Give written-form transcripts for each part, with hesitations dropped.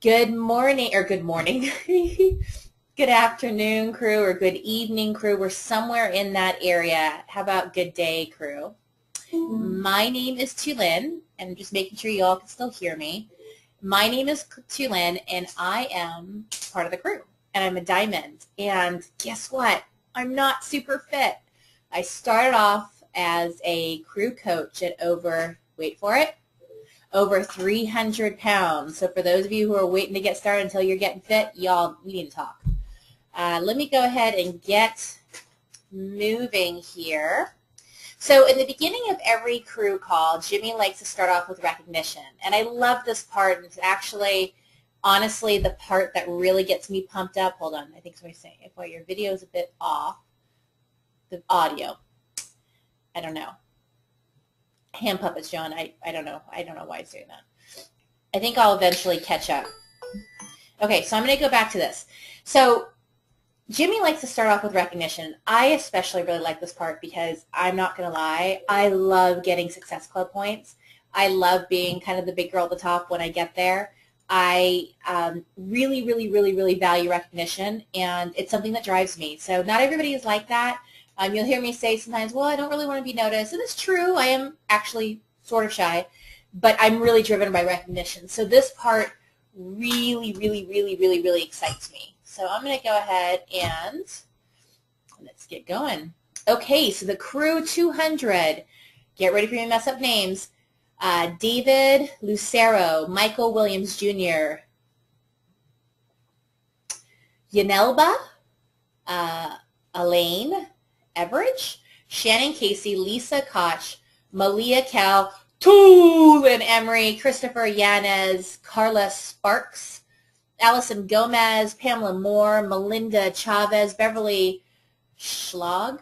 Good morning, or good morning, good afternoon, crew, or good evening, crew. We're somewhere in that area. How about good day, crew? My name is Tulin, and I'm just making sure you all can still hear me. My name is Tulin, and I am part of the crew, and I'm a diamond. And guess what? I'm not super fit. I started off as a crew coach at over, wait for it, over 300 pounds. So for those of you who are waiting to get started until you're getting fit, y'all, we need to talk. Let me go ahead and get moving here. So in the beginning of every crew call, Jimmy likes to start off with recognition. And I love this part. And it's actually, honestly, the part that really gets me pumped up. Hold on. I think somebody's saying, if your video is a bit off, the audio. I don't know. Hand puppets, John. I don't know. I don't know why it's doing that. I think I'll eventually catch up. Okay, so I'm going to go back to this. So Jimmy likes to start off with recognition. I especially really like this part because I'm not going to lie. I love getting Success Club points. I love being kind of the big girl at the top when I get there. I really value recognition, and it's something that drives me. So not everybody is like that. You'll hear me say sometimes, well, I don't really want to be noticed. And it's true. I am actually sort of shy, but I'm really driven by recognition. So this part really excites me. So I'm going to go ahead and let's get going. Okay, so the crew 200. Get ready for me to mess up names. David Lucero, Michael Williams Jr., Yanelba, Elaine Everidge, Shannon Casey, Lisa Koch, Malia Cal, Tulin Emre, Christopher Yanez, Carla Sparks, Allison Gomez, Pamela Moore, Melinda Chavez, Beverly Schlag,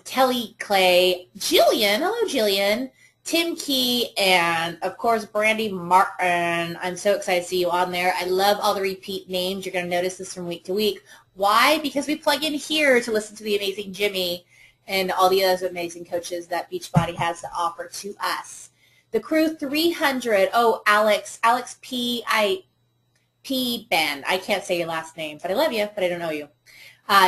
Kelly Clay, Jillian, hello Jillian, Tim Key, and of course Brandy Martin. I'm so excited to see you on there. I love all the repeat names. You're going to notice this from week to week. Why? Because we plug in here to listen to the amazing Jimmy and all the other amazing coaches that Beachbody has to offer to us. The crew 300. Oh, Alex P. Ben. I can't say your last name, but I love you, but I don't know you.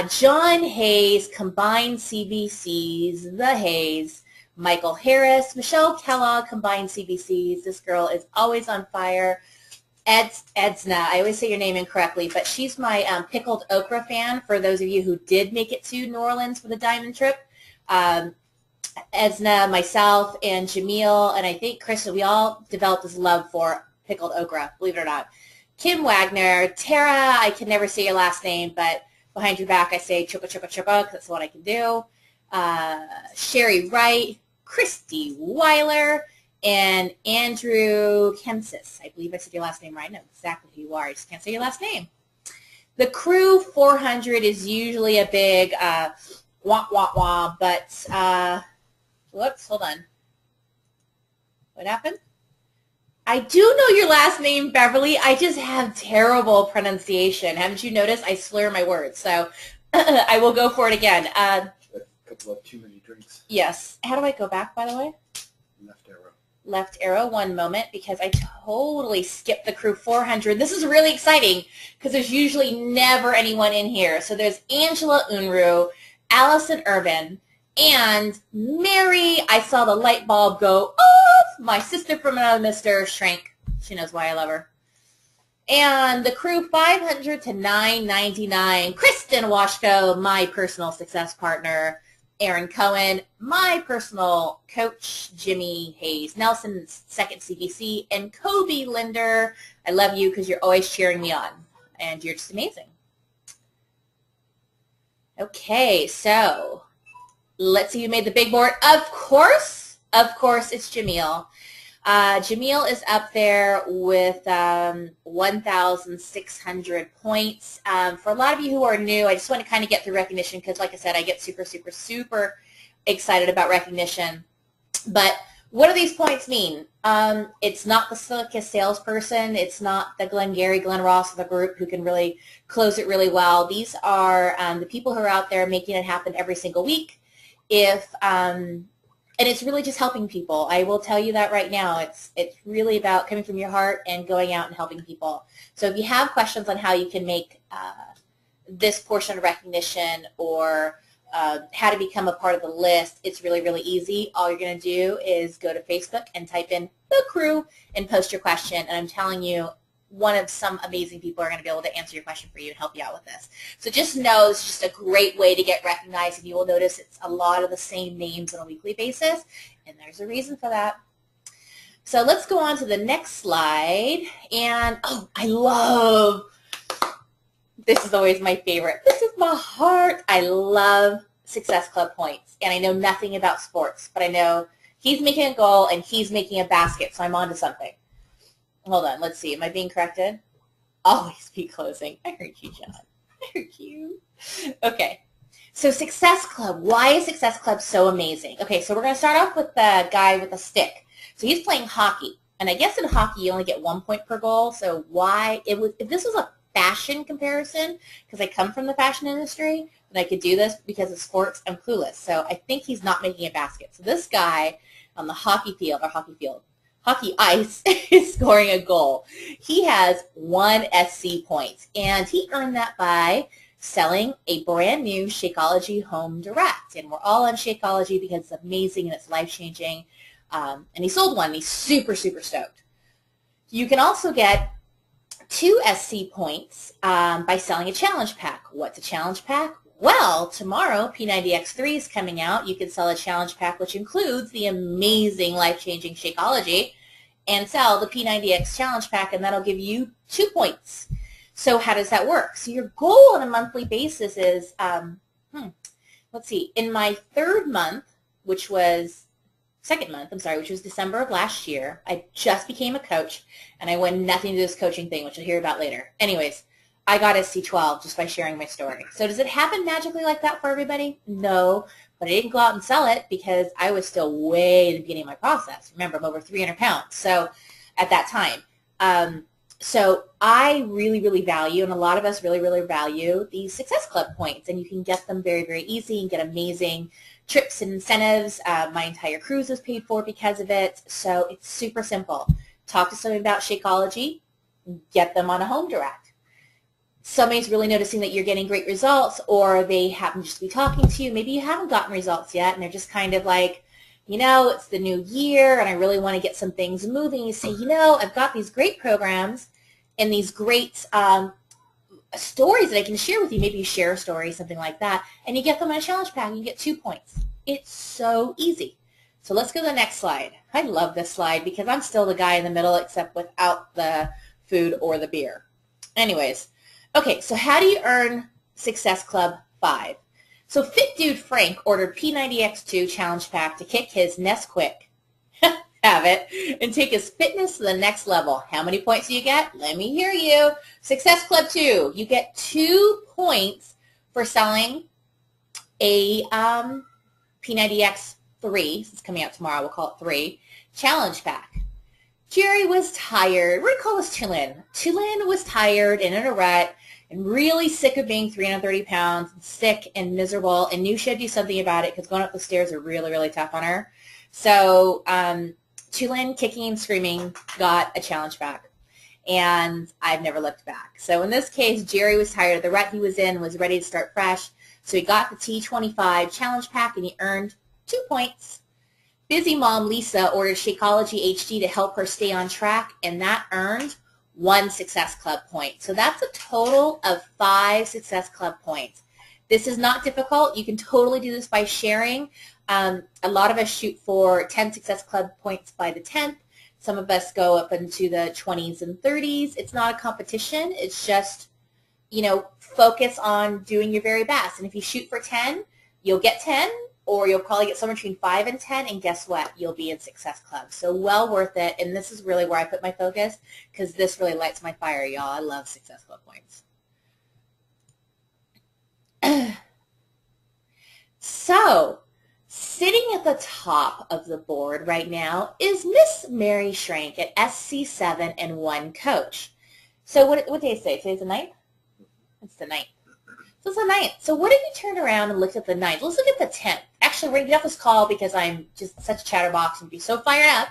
John Hayes, Combined CBCs, The Hayes. Michael Harris, Michelle Kellogg, Combined CBCs. This girl is always on fire. Edsna, I always say your name incorrectly, but she's my pickled okra fan for those of you who did make it to New Orleans for the diamond trip. Edsna, myself, and Jamil, and I think Krista, we all developed this love for pickled okra, believe it or not. Kim Wagner, Tara, I can never say your last name, but behind your back I say chuka chuka chuka because that's what I can do. Sherry Wright, Christy Weiler, and Andrew Kemsis. I believe I said your last name right. I know exactly who you are. I just can't say your last name. The crew 400 is usually a big wah, wah, wah, but whoops, hold on. What happened? I do know your last name, Beverly. I just have terrible pronunciation. Haven't you noticed? I slur my words, so I will go for it again. A couple of too many drinks. Yes. How do I go back, by the way? Left arrow. Left arrow, one moment, because I totally skipped the crew 400. This is really exciting because there's usually never anyone in here. So there's Angela Unruh, Allison Urban, and Mary. I saw the light bulb go off. My sister from another mister, Shrink. She knows why I love her. And the crew 500 to 999, Kristen Washko, my personal success partner, Aaron Cohen, my personal coach, Jimmy Hayes Nelson's second CBC, and Kobe Linder. I love you because you're always cheering me on, and you're just amazing. Okay, so let's see who made the big board. Of course, it's Jamil. Jamil is up there with 1,600 points. For a lot of you who are new, I just want to kind of get through recognition because, like I said, I get super excited about recognition. But what do these points mean? It's not the slickest salesperson. It's not the Glenn Ross of the group who can really close it really well. These are the people who are out there making it happen every single week. If And it's really just helping people. I will tell you that right now. It's really about coming from your heart and going out and helping people. So if you have questions on how you can make this portion of recognition or how to become a part of the list, it's really, really easy. All you're going to do is go to Facebook and type in the crew and post your question. And I'm telling you, one of some amazing people are going to be able to answer your question for you and help you out with this. So just know it's just a great way to get recognized, and you will notice it's a lot of the same names on a weekly basis, and there's a reason for that. So let's go on to the next slide. And oh, I love, this is always my favorite. This is my heart. I love Success Club points, and I know nothing about sports, but I know he's making a goal and he's making a basket, so I'm on to something. Hold on, let's see. Am I being corrected? Always be closing. I heard you, John. I heard you. Okay. So Success Club. Why is Success Club so amazing? Okay, so we're going to start off with the guy with a stick. So he's playing hockey. And I guess in hockey you only get 1 point per goal. So why? If this was a fashion comparison, because I come from the fashion industry, and I could do this because of sports, I'm clueless. So I think he's not making a basket. So this guy on the hockey ice is scoring a goal. He has 1 SC point, and he earned that by selling a brand new Shakeology Home Direct. And we're all on Shakeology because it's amazing and it's life-changing. And he sold one, and he's super, super stoked. You can also get 2 SC points by selling a challenge pack. What's a challenge pack? Well, tomorrow, P90X3 is coming out. You can sell a challenge pack, which includes the amazing life-changing Shakeology, and sell the P90X challenge pack, and that'll give you 2 points. So how does that work? So your goal on a monthly basis is, let's see, in my second month, which was December of last year, I just became a coach, and I went nothing to this coaching thing, which you'll hear about later. Anyways, I got SC12 just by sharing my story. So does it happen magically like that for everybody? No, but I didn't go out and sell it because I was still way in the beginning of my process. Remember, I'm over 300 pounds so at that time. So I really, really value, and a lot of us really, really value these Success Club points, and you can get them very, very easy and get amazing trips and incentives. My entire cruise was paid for because of it, so it's super simple. Talk to somebody about Shakeology, get them on a home direct. Somebody's really noticing that you're getting great results, or they happen just to be talking to you. Maybe you haven't gotten results yet, and they're just kind of like, it's the new year, and I really want to get some things moving. You say, I've got these great programs and these great stories that I can share with you. Maybe you share a story, something like that, and you get them on a challenge pack, and you get 2 points. It's so easy. So let's go to the next slide. I love this slide because I'm still the guy in the middle, except without the food or the beer. Anyways. Okay, so how do you earn Success Club 5? So Fit Dude Frank ordered P90X2 challenge pack to kick his Nesquik habit and take his fitness to the next level. How many points do you get? Let me hear you. Success Club 2, you get 2 points for selling a P90X3, it's coming out tomorrow, we'll call it 3, challenge pack. Jerry was tired. We're going to call this Tulin. Tulin was tired and in a rut and really sick of being 330 pounds, and sick and miserable, and knew she had to do something about it because going up the stairs are really, really tough on her. So Tulin, kicking and screaming, got a challenge pack, and I've never looked back. So in this case, Jerry was tired of the rut he was in, was ready to start fresh, so he got the T25 challenge pack, and he earned 2 points. Busy mom Lisa ordered Shakeology HD to help her stay on track, and that earned 1 Success Club point. So that's a total of 5 Success Club points. This is not difficult. You can totally do this by sharing. A lot of us shoot for 10 Success Club points by the 10th. Some of us go up into the 20s and 30s. It's not a competition. It's just, focus on doing your very best. And if you shoot for 10, you'll get 10. Or you'll probably get somewhere between 5 and 10, and guess what? You'll be in Success Club. So well worth it, and this is really where I put my focus because this really lights my fire, y'all. I love Success Club points. So, sitting at the top of the board right now is Miss Mary Schrank at SC7 and 1 coach. So what day is today? Today's the 9th? It's the 9th. So it's the 9th. So what if you turned around and looked at the 9th? Let's look at the 10th. Actually, we're going to get off this call because I'm just such a chatterbox and be so fired up.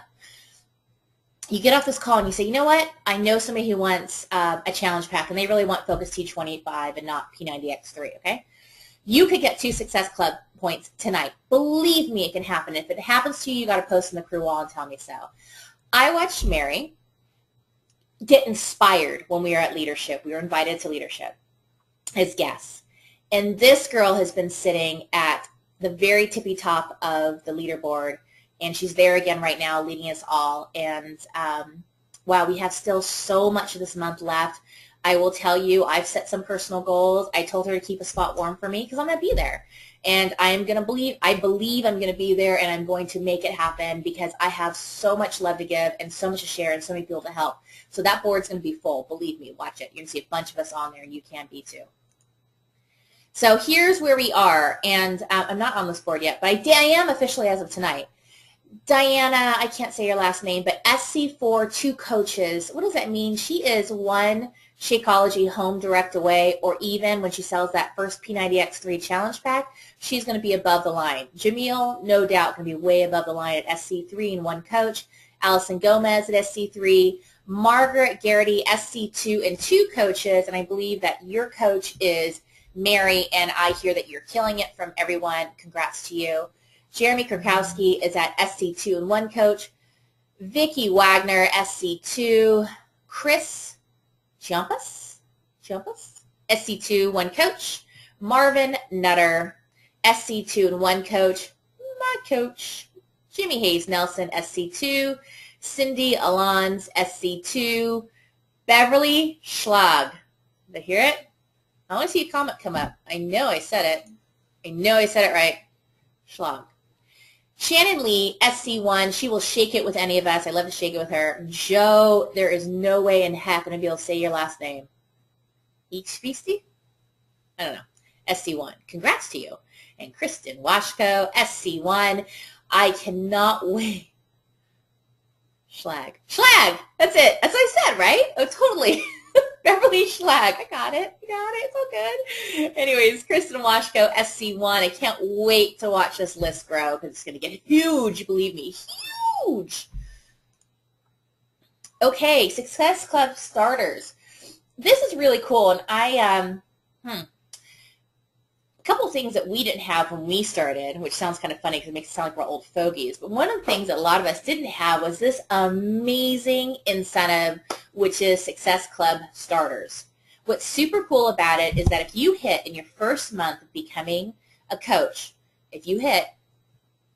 You get off this call and you say, you know what? I know somebody who wants a challenge pack and they really want Focus T285 and not P90X3, okay? You could get 2 Success Club points tonight. Believe me, it can happen. If it happens to you, you got to post in the crew wall and tell me so. I watched Mary get inspired when we were at leadership. We were invited to leadership as guests. And this girl has been sitting at the very tippy top of the leaderboard, and she's there again right now leading us all. And wow, we have still so much of this month left. I will tell you, I've set some personal goals. I told her to keep a spot warm for me because I'm going to be there. And I believe I'm going to be there, and I'm going to make it happen because I have so much love to give and so much to share and so many people to help. So that board's going to be full. Believe me, watch it. You're going to see a bunch of us on there, and you can be too. So here's where we are, and I'm not on this board yet, but I am officially as of tonight. Diana, I can't say your last name, but SC4, 2 coaches. What does that mean? She is 1 Shakeology home direct away, or even when she sells that first P90X3 challenge pack, she's going to be above the line. Jamil, no doubt, going to be way above the line at SC3 and 1 coach. Allison Gomez at SC3. Margaret Garrity, SC2 and 2 coaches, and I believe that your coach is Mary, and I hear that you're killing it from everyone. Congrats to you. Jeremy Krakowski is at SC2 and 1 coach. Vicky Wagner, SC2. Chris Chiampas, SC2, 1 coach. Marvin Nutter, SC2 and 1 coach. My coach. Jimmy Hayes Nelson, SC2. Cindy Alons, SC2. Beverly Schlag. Did I hear it? I want to see a comment come up. I know I said it. I know I said it right. Schlag. Shannon Lee, SC1. She will shake it with any of us. I love to shake it with her. Joe, there is no way in heck I'm going to be able to say your last name. Eachfeasty? I don't know. SC1. Congrats to you. And Kristen Washko, SC1. I cannot wait. Schlag. Schlag! That's it. That's what I said, right? Oh, totally. Beverly Schlag. I got it. It's all good. Anyways, Kristen Washko, SC1. I can't wait to watch this list grow because it's going to get huge, believe me. Huge. Okay, Success Club starters. This is really cool, and a couple of things that we didn't have when we started, which sounds kind of funny because it makes it sound like we're old fogies, but one of the things that a lot of us didn't have was this amazing incentive, which is Success Club starters. What's super cool about it is that if you hit in your first month of becoming a coach, if you hit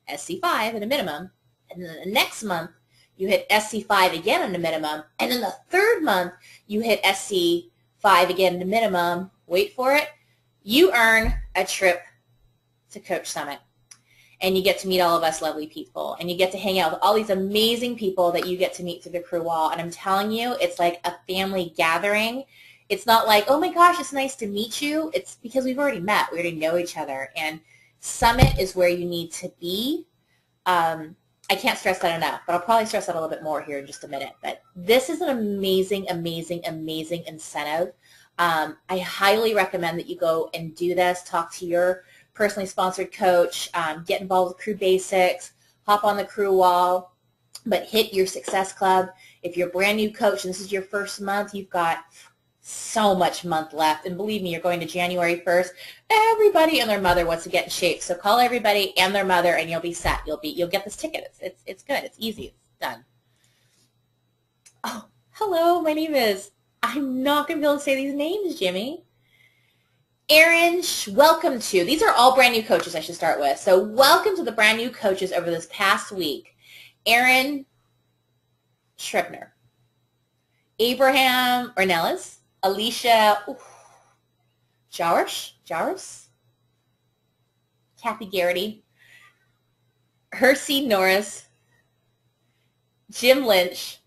SC5 at a minimum, and then the next month you hit SC5 again at a minimum, and then the third month you hit SC5 again at a minimum, wait for it, you earn a trip to Coach Summit. And you get to meet all of us lovely people. And you get to hang out with all these amazing people that you get to meet through the crew wall. And I'm telling you, it's like a family gathering. It's not like, oh my gosh, it's nice to meet you. It's because we've already met. We already know each other. And Summit is where you need to be. I can't stress that enough, but I'll probably stress that a little bit more here in just a minute. But this is an amazing, amazing, amazing incentive. I highly recommend that you go and do this. Talk to your personally sponsored coach. Get involved with Crew Basics. Hop on the crew wall. But hit your Success Club. If you're a brand new coach and this is your first month, you've got so much month left. And believe me, you're going to January 1st. Everybody and their mother wants to get in shape. So call everybody and their mother and you'll be set. You'll get this ticket. It's good. It's easy. It's done. Oh, hello. My name is... I'm not going to be able to say these names, Jimmy. Aaron, welcome to. These are all brand new coaches I should start with. So welcome to the brand new coaches over this past week. Aaron Schrebner, Abraham Ornelas, Alicia Jars, Kathy Garrity, Hersey Norris, Jim Lynch,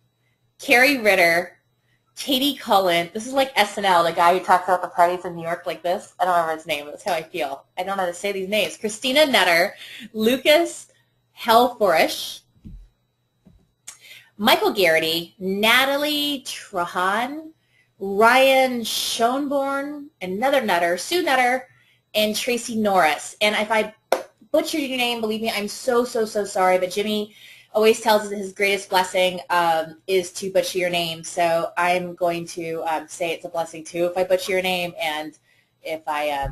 Carrie Ritter, Katie Cullen. This is like SNL, the guy who talks about the parties in New York like this. I don't remember his name, but that's how I feel. I don't know how to say these names. Christina Nutter, Lucas Helforish, Michael Garrity, Natalie Trahan, Ryan Schoenborn, another Nutter, Sue Nutter, and Tracy Norris. And if I butchered your name, believe me, I'm so sorry. But Jimmy always tells us that his greatest blessing is to butcher your name. So I'm going to say it's a blessing too if I butcher your name. And if I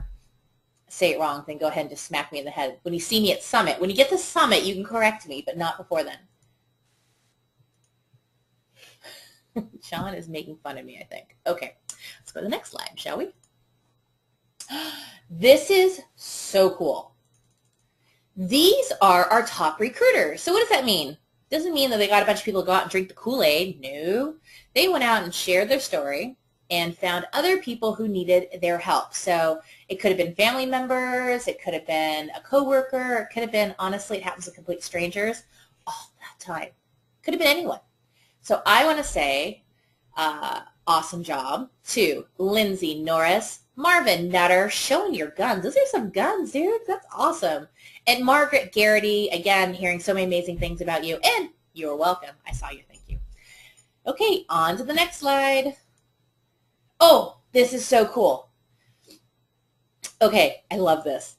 say it wrong, then go ahead and just smack me in the head. When you see me at Summit, when you get to Summit, you can correct me, but not before then. Sean is making fun of me, I think. Okay, let's go to the next slide, shall we? This is so cool. These are our top recruiters. So what does that mean? Doesn't mean that they got a bunch of people to go out and drink the Kool-Aid. No. They went out and shared their story and found other people who needed their help. So it could have been family members. It could have been a coworker. It could have been, honestly, it happens with complete strangers all that time. Could have been anyone. So I want to say awesome job to Lindsay Norris, Marvin Nutter, showing your guns. Those are some guns, dude. That's awesome. And Margaret Garrity, again, hearing so many amazing things about you. And you're welcome. I saw you. Thank you. Okay, on to the next slide. Oh, this is so cool. Okay, I love this.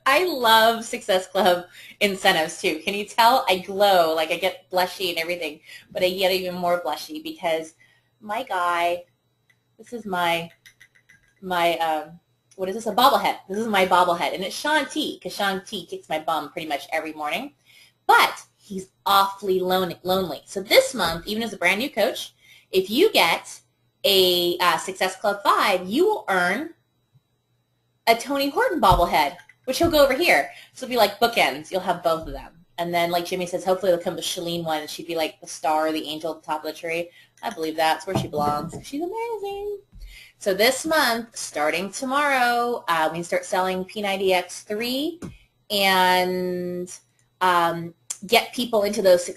I love Success Club incentives too. Can you tell? I glow, like I get blushy and everything, but I get even more blushy because my guy, this is my what is this, a bobblehead. This is my bobblehead, and it's Sean T, because Sean T kicks my bum pretty much every morning, but he's awfully lonely. So this month, even as a brand new coach, if you get a Success Club 5, you will earn a Tony Horton bobblehead, which he'll go over here. So it'll be like bookends. You'll have both of them. And then, like Jimmy says, hopefully they'll come to Shalene one, and she'd be like the star or the angel at the top of the tree. I believe that's where she belongs. She's amazing. So this month, starting tomorrow, we can start selling P90X3 and get people into those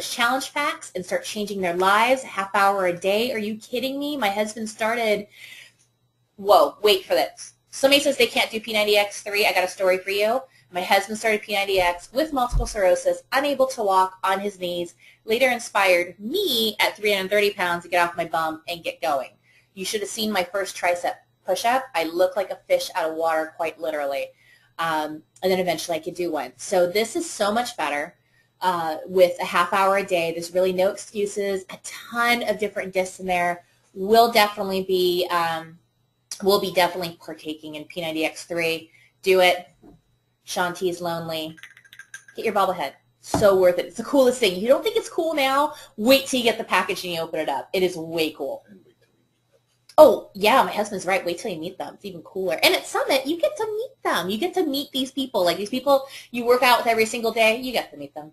challenge packs and start changing their lives. A half hour a day. Are you kidding me? My husband started, whoa, wait for this. Somebody says they can't do P90X3. I got a story for you. My husband started P90X with multiple sclerosis, unable to walk, on his knees. Later inspired me at 330 pounds to get off my bum and get going. You should have seen my first tricep push-up. I look like a fish out of water, quite literally. And then eventually I could do one. So this is so much better with a half hour a day. There's really no excuses. A ton of different discs in there. We'll definitely be partaking in P90X3. Do it. Sean T is lonely. Get your bobblehead. So worth it. It's the coolest thing. You don't think it's cool now? Wait till you get the package and you open it up. It is way cool. Oh, yeah, my husband's right. Wait till you meet them. It's even cooler. And at Summit, you get to meet them. You get to meet these people. Like these people you work out with every single day, you get to meet them.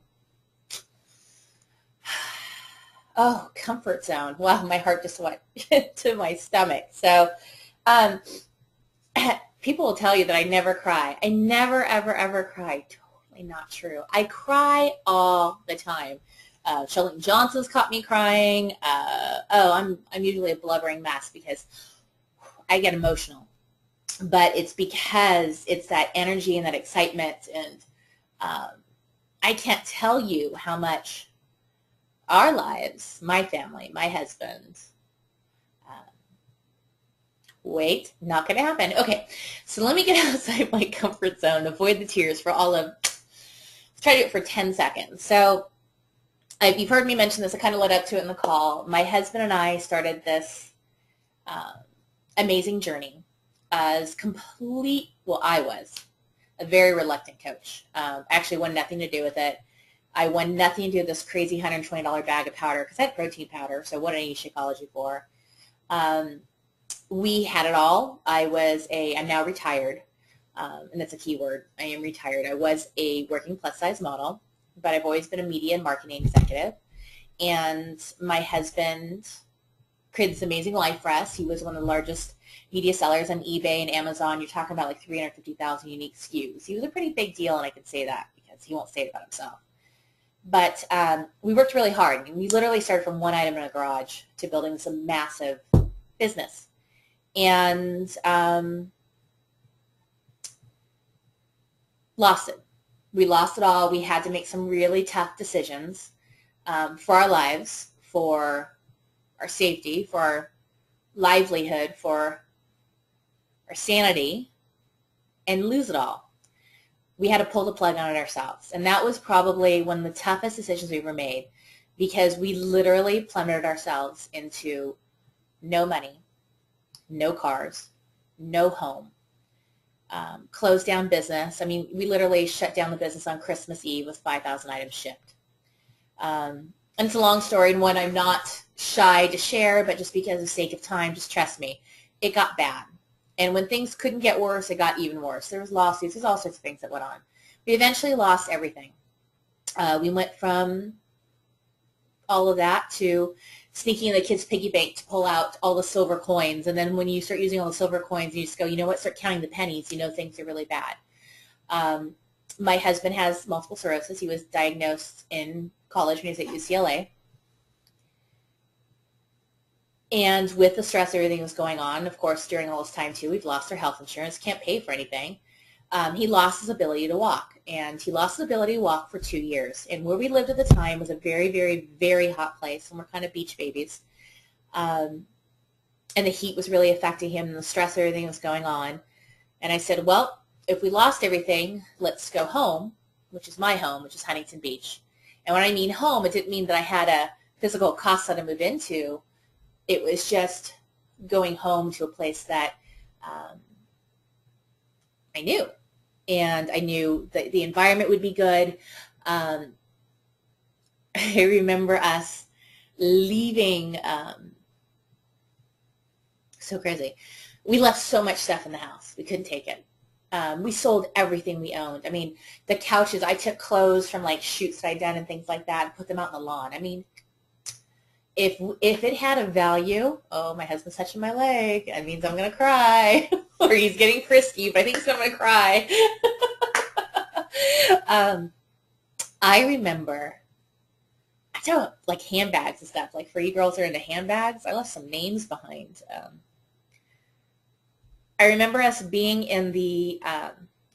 Oh, comfort zone. Wow, my heart just went to my stomach. So people will tell you that I never cry. I never, ever cry. Totally not true. I cry all the time. Sheldon Johnson's caught me crying. I'm usually a blubbering mess because I get emotional. But it's because it's that energy and that excitement. And I can't tell you how much our lives, my family, my husband, wait, not going to happen. Okay, so let me get outside my comfort zone, avoid the tears for all of, let's try to do it for 10 seconds. So you've heard me mention this. I kind of led up to it in the call. My husband and I started this amazing journey as I was a very reluctant coach. Actually wanted nothing to do with it. I wanted nothing to do with this crazy $120 bag of powder because I had protein powder, so what did I need Shakeology for? We had it all. I'm now retired, and that's a key word. I am retired. I was a working plus-size model, but I've always been a media and marketing executive. And my husband created this amazing life for us. He was one of the largest media sellers on eBay and Amazon. You're talking about like 350,000 unique SKUs. He was a pretty big deal, and I can say that because he won't say it about himself. But we worked really hard. And we literally started from one item in a garage to building this massive business. And lost it. We lost it all. We had to make some really tough decisions for our lives, for our safety, for our livelihood, for our sanity, and lose it all. We had to pull the plug on it ourselves. And that was probably one of the toughest decisions we ever made, because we literally plummeted ourselves into no money, no cars, no home, closed down business. I mean, we literally shut down the business on Christmas Eve with 5,000 items shipped. And it's a long story, and one I'm not shy to share, but just because of the sake of time, just trust me, it got bad. And when things couldn't get worse, it got even worse. There was lawsuits. There's all sorts of things that went on. We eventually lost everything. We went from all of that to sneaking in the kids' piggy bank to pull out all the silver coins. And then when you start using all the silver coins, you just go, you know what, start counting the pennies. You know things are really bad. My husband has multiple sclerosis. He was diagnosed in college when he was at UCLA. And with the stress, everything was going on. Of course, during all this time, too, we've lost our health insurance, can't pay for anything. He lost his ability to walk, and he lost his ability to walk for 2 years. And where we lived at the time was a very, very, very hot place, and we're kind of beach babies. And the heat was really affecting him, and the stress, everything was going on. And I said, well, if we lost everything, let's go home, which is my home, which is Huntington Beach. And when I mean home, it didn't mean that I had a physical casa to move into. It was just going home to a place that I knew. And I knew that the environment would be good. I remember us leaving, so crazy. We left so much stuff in the house. We couldn't take it. We sold everything we owned. I mean, the couches, I took clothes from like shoots that I'd done and things like that and put them out on the lawn. I mean, if it had a value, oh, my husband's touching my leg. That means I'm going to cry. Or he's getting frisky, but I think he's going to cry. I remember, I don't know, like handbags and stuff. Like for you girls who are into handbags, I left some names behind. I remember us being in the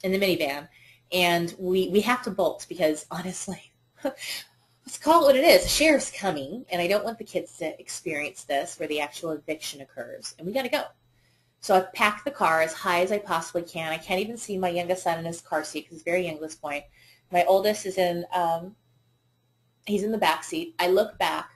minivan, and we have to bolt because honestly, let's call it what it is. The sheriff's coming, and I don't want the kids to experience this where the actual eviction occurs, and we got to go. So I packed the car as high as I possibly can. I can't even see my youngest son in his car seat because he's very young at this point. My oldest is he's in the back seat. I look back,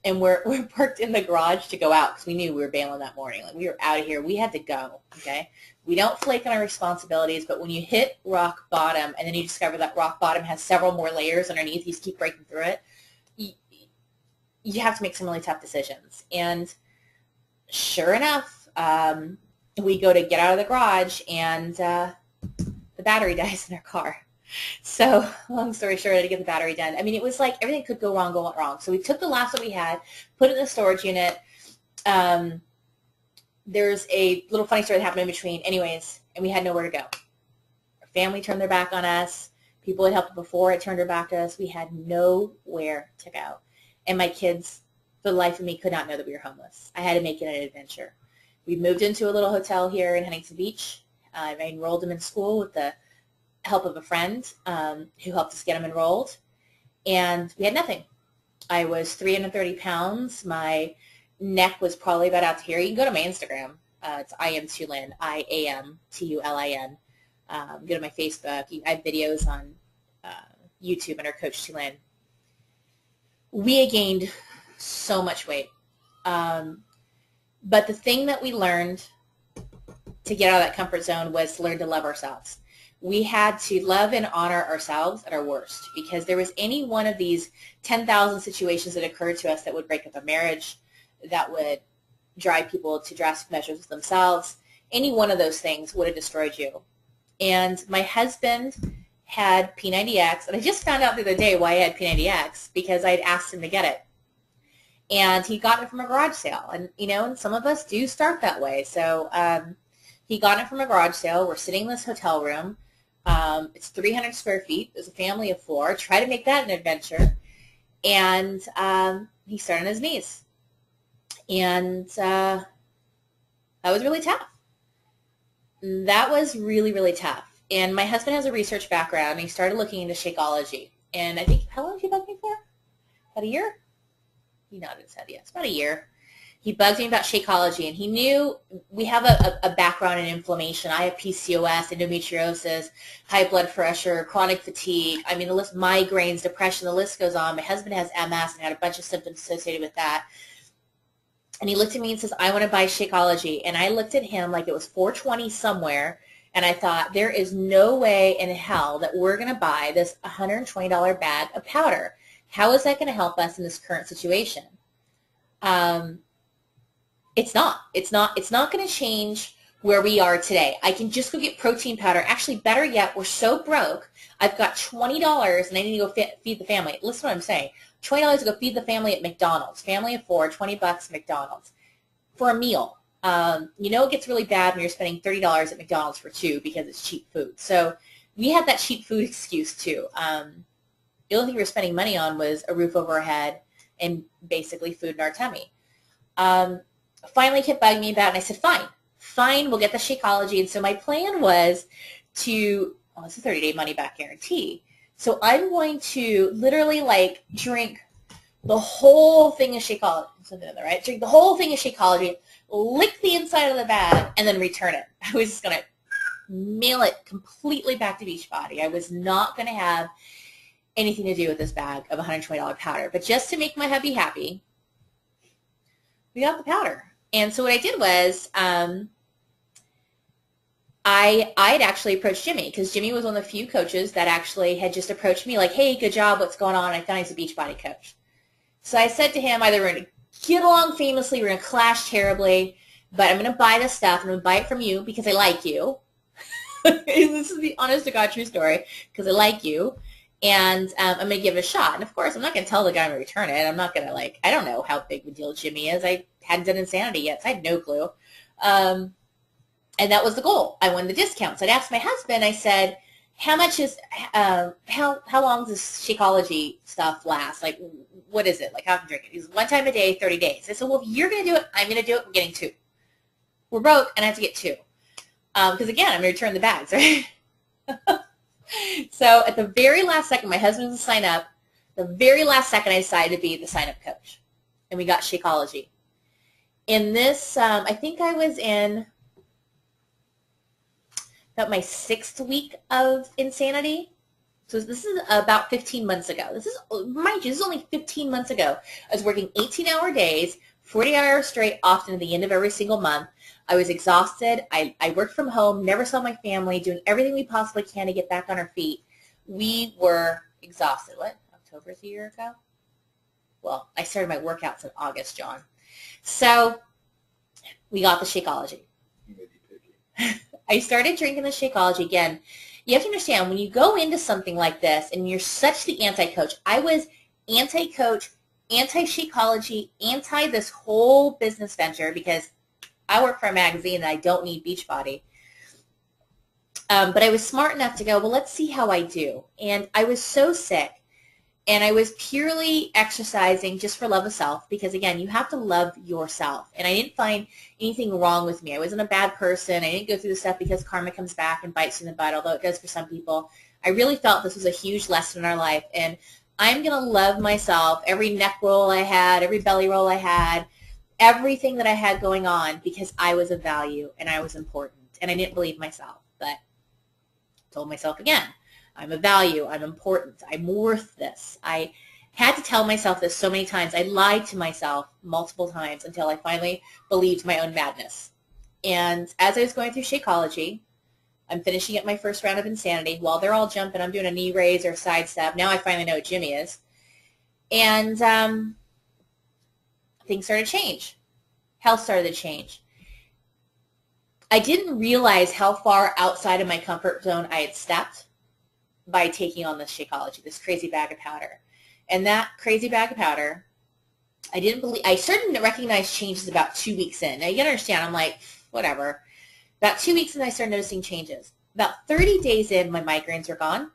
and we're parked in the garage to go out because we knew we were bailing that morning. Like, we were out of here. We had to go, okay? We don't flake on our responsibilities, but when you hit rock bottom and then you discover that rock bottom has several more layers underneath, you just keep breaking through it, you have to make some really tough decisions. And sure enough, we go to get out of the garage, and the battery dies in our car. So long story short, I had to get the battery done. I mean, it was like everything could go wrong. So we took the last that we had, put it in the storage unit. There's a little funny story that happened in between. Anyways, and we had nowhere to go. Our family turned their back on us. People had helped before it turned their back to us. We had nowhere to go. And my kids, for the life of me, could not know that we were homeless. I had to make it an adventure. We moved into a little hotel here in Huntington Beach. I enrolled them in school with the help of a friend who helped us get them enrolled. And we had nothing. I was 330 pounds. My neck was probably about out to here. You can go to my Instagram. It's I am Tulin, IAMTULIN. Go to my Facebook. I have videos on YouTube under Coach Tulin. We had gained so much weight. But the thing that we learned to get out of that comfort zone was to learn to love ourselves. We had to love and honor ourselves at our worst, because there was any one of these 10,000 situations that occurred to us that would break up a marriage, that would drive people to drastic measures with themselves. Any one of those things would have destroyed you. And my husband had P90X, and I just found out the other day why he had P90X, because I had asked him to get it. And he got it from a garage sale. And, you know, and some of us do start that way. So he got it from a garage sale. We're sitting in this hotel room. It's 300 square feet. There's a family of 4. Try to make that an adventure. And he started on his knees. And that was really tough. That was really, really tough. And my husband has a research background, and he started looking into Shakeology. And I think, how long have you been looking for? About a year? He nodded his head, yes, about a year. He bugged me about Shakeology, and he knew we have a background in inflammation. I have PCOS, endometriosis, high blood pressure, chronic fatigue. I mean, the list, migraines, depression, the list goes on. My husband has MS and had a bunch of symptoms associated with that. And he looked at me and says, I want to buy Shakeology. And I looked at him like it was 420 somewhere, and I thought, there is no way in hell that we're going to buy this $120 bag of powder. How is that going to help us in this current situation? It's not going to change where we are today. I can just go get protein powder. Actually, better yet, we're so broke, I've got $20 and I need to go feed the family. Listen to what I'm saying. $20 to go feed the family at McDonald's. Family of 4, $20 at McDonald's for a meal. You know it gets really bad when you're spending $30 at McDonald's for 2 because it's cheap food. So we had that cheap food excuse too. The only thing we were spending money on was a roof over our head and basically food in our tummy. Finally kept bugging me about it, and I said, fine, we'll get the Shakeology. And so my plan was to, well, it's a 30-day money-back guarantee. So I'm going to literally like drink the whole thing of Shakeology, something like that, right? Drink the whole thing of Shakeology, lick the inside of the bag, and then return it. I was just going to mail it completely back to Beachbody. I was not going to have anything to do with this bag of $120 powder. But just to make my hubby happy, we got the powder. And so what I did was I had actually approached Jimmy, because Jimmy was one of the few coaches that actually had just approached me like, hey, good job, what's going on? I found he's a Beachbody coach. So I said to him, either we're going to get along famously, we're going to clash terribly, but I'm going to buy this stuff, and I'm going to buy it from you because I like you. This is the honest to God true story, because I like you. And I'm going to give it a shot. And, of course, I'm not going to tell the guy I'm going to return it. I'm not going to, like, I don't know how big of a deal Jimmy is. I hadn't done Insanity yet, so I had no clue. And that was the goal. I won the discounts. I'd asked my husband, I said, how much is, how long does this Shakeology stuff last? Like, what is it? Like, how can I drink it? He's 1 time a day, 30 days. I said, well, if you're going to do it, I'm going to do it. We're getting 2. We're broke, and I have to get 2. Because, again, I'm going to return the bags, right? So at the very last second, my husband was to sign up. The very last second, I decided to be the sign-up coach. And we got Shakeology. In this, I think I was in about my 6th week of Insanity. So this is about 15 months ago. This is, mind you, this is only 15 months ago. I was working 18-hour days, 40 hours straight, often at the end of every single month. I was exhausted. I worked from home, never saw my family, doing everything we possibly can to get back on our feet. We were exhausted. What? October's a year ago? Well, I started my workouts in August, John. So we got the Shakeology. I started drinking the Shakeology again. You have to understand, when you go into something like this and you're such the anti-coach, I was anti-coach, anti-Shakeology, anti this whole business venture because I work for a magazine and I don't need Beachbody. But I was smart enough to go, well, let's see how I do. And I was so sick. And I was purely exercising just for love of self because, again, you have to love yourself. And I didn't find anything wrong with me. I wasn't a bad person. I didn't go through this stuff because karma comes back and bites you in the butt, although it does for some people. I really felt this was a huge lesson in our life. And I'm going to love myself, every neck roll I had, every belly roll I had, everything that I had going on because I was of value and I was important. And I didn't believe myself, but I told myself again. I'm of value. I'm important. I'm worth this. I had to tell myself this so many times. I lied to myself multiple times until I finally believed my own madness. And as I was going through Shakeology, I'm finishing up my first round of Insanity. While they're all jumping, I'm doing a knee raise or side step. Now I finally know what Jimmy is. And things started to change. Health started to change. I didn't realize how far outside of my comfort zone I had stepped by taking on this Shakeology, this crazy bag of powder. And that crazy bag of powder, I started to recognize changes about 2 weeks in. Now, you gotta understand, I'm like, whatever. About 2 weeks in, I started noticing changes. About 30 days in, my migraines were gone.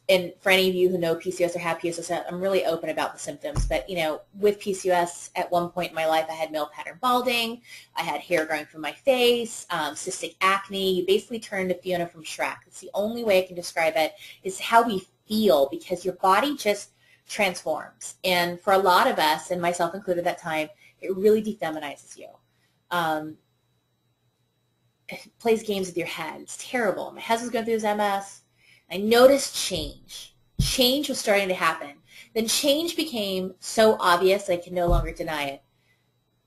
And for any of you who know PCOS or have PCOS, I'm really open about the symptoms. But, you know, with PCOS, at one point in my life, I had male pattern balding. I had hair growing from my face, cystic acne. You basically turn into Fiona from Shrek. It's the only way I can describe it is how we feel because your body just transforms. And for a lot of us, and myself included at that time, it really defeminizes you. It plays games with your head. It's terrible. My husband's going through his MS. I noticed change. Change was starting to happen. Then change became so obvious I could no longer deny it.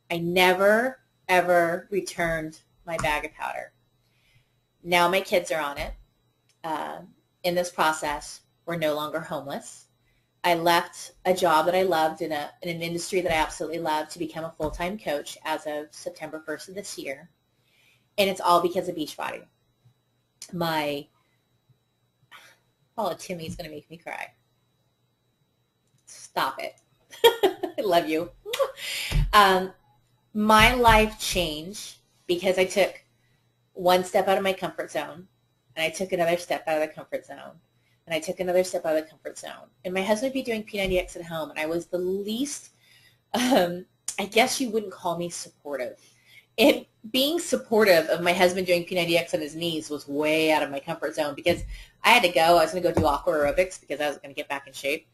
I never, ever returned my bag of powder. Now my kids are on it. In this process, we're no longer homeless. I left a job that I loved in an industry that I absolutely loved to become a full-time coach as of September 1st of this year. And it's all because of Beachbody. Timmy's going to make me cry. Stop it. I love you. My life changed because I took one step out of my comfort zone, and I took another step out of the comfort zone, and I took another step out of the comfort zone. And my husband would be doing P90X at home, and I was the least, I guess you wouldn't call me supportive. And being supportive of my husband doing P90X on his knees was way out of my comfort zone because I had to go. I was going to go do aqua aerobics because I was going to get back in shape.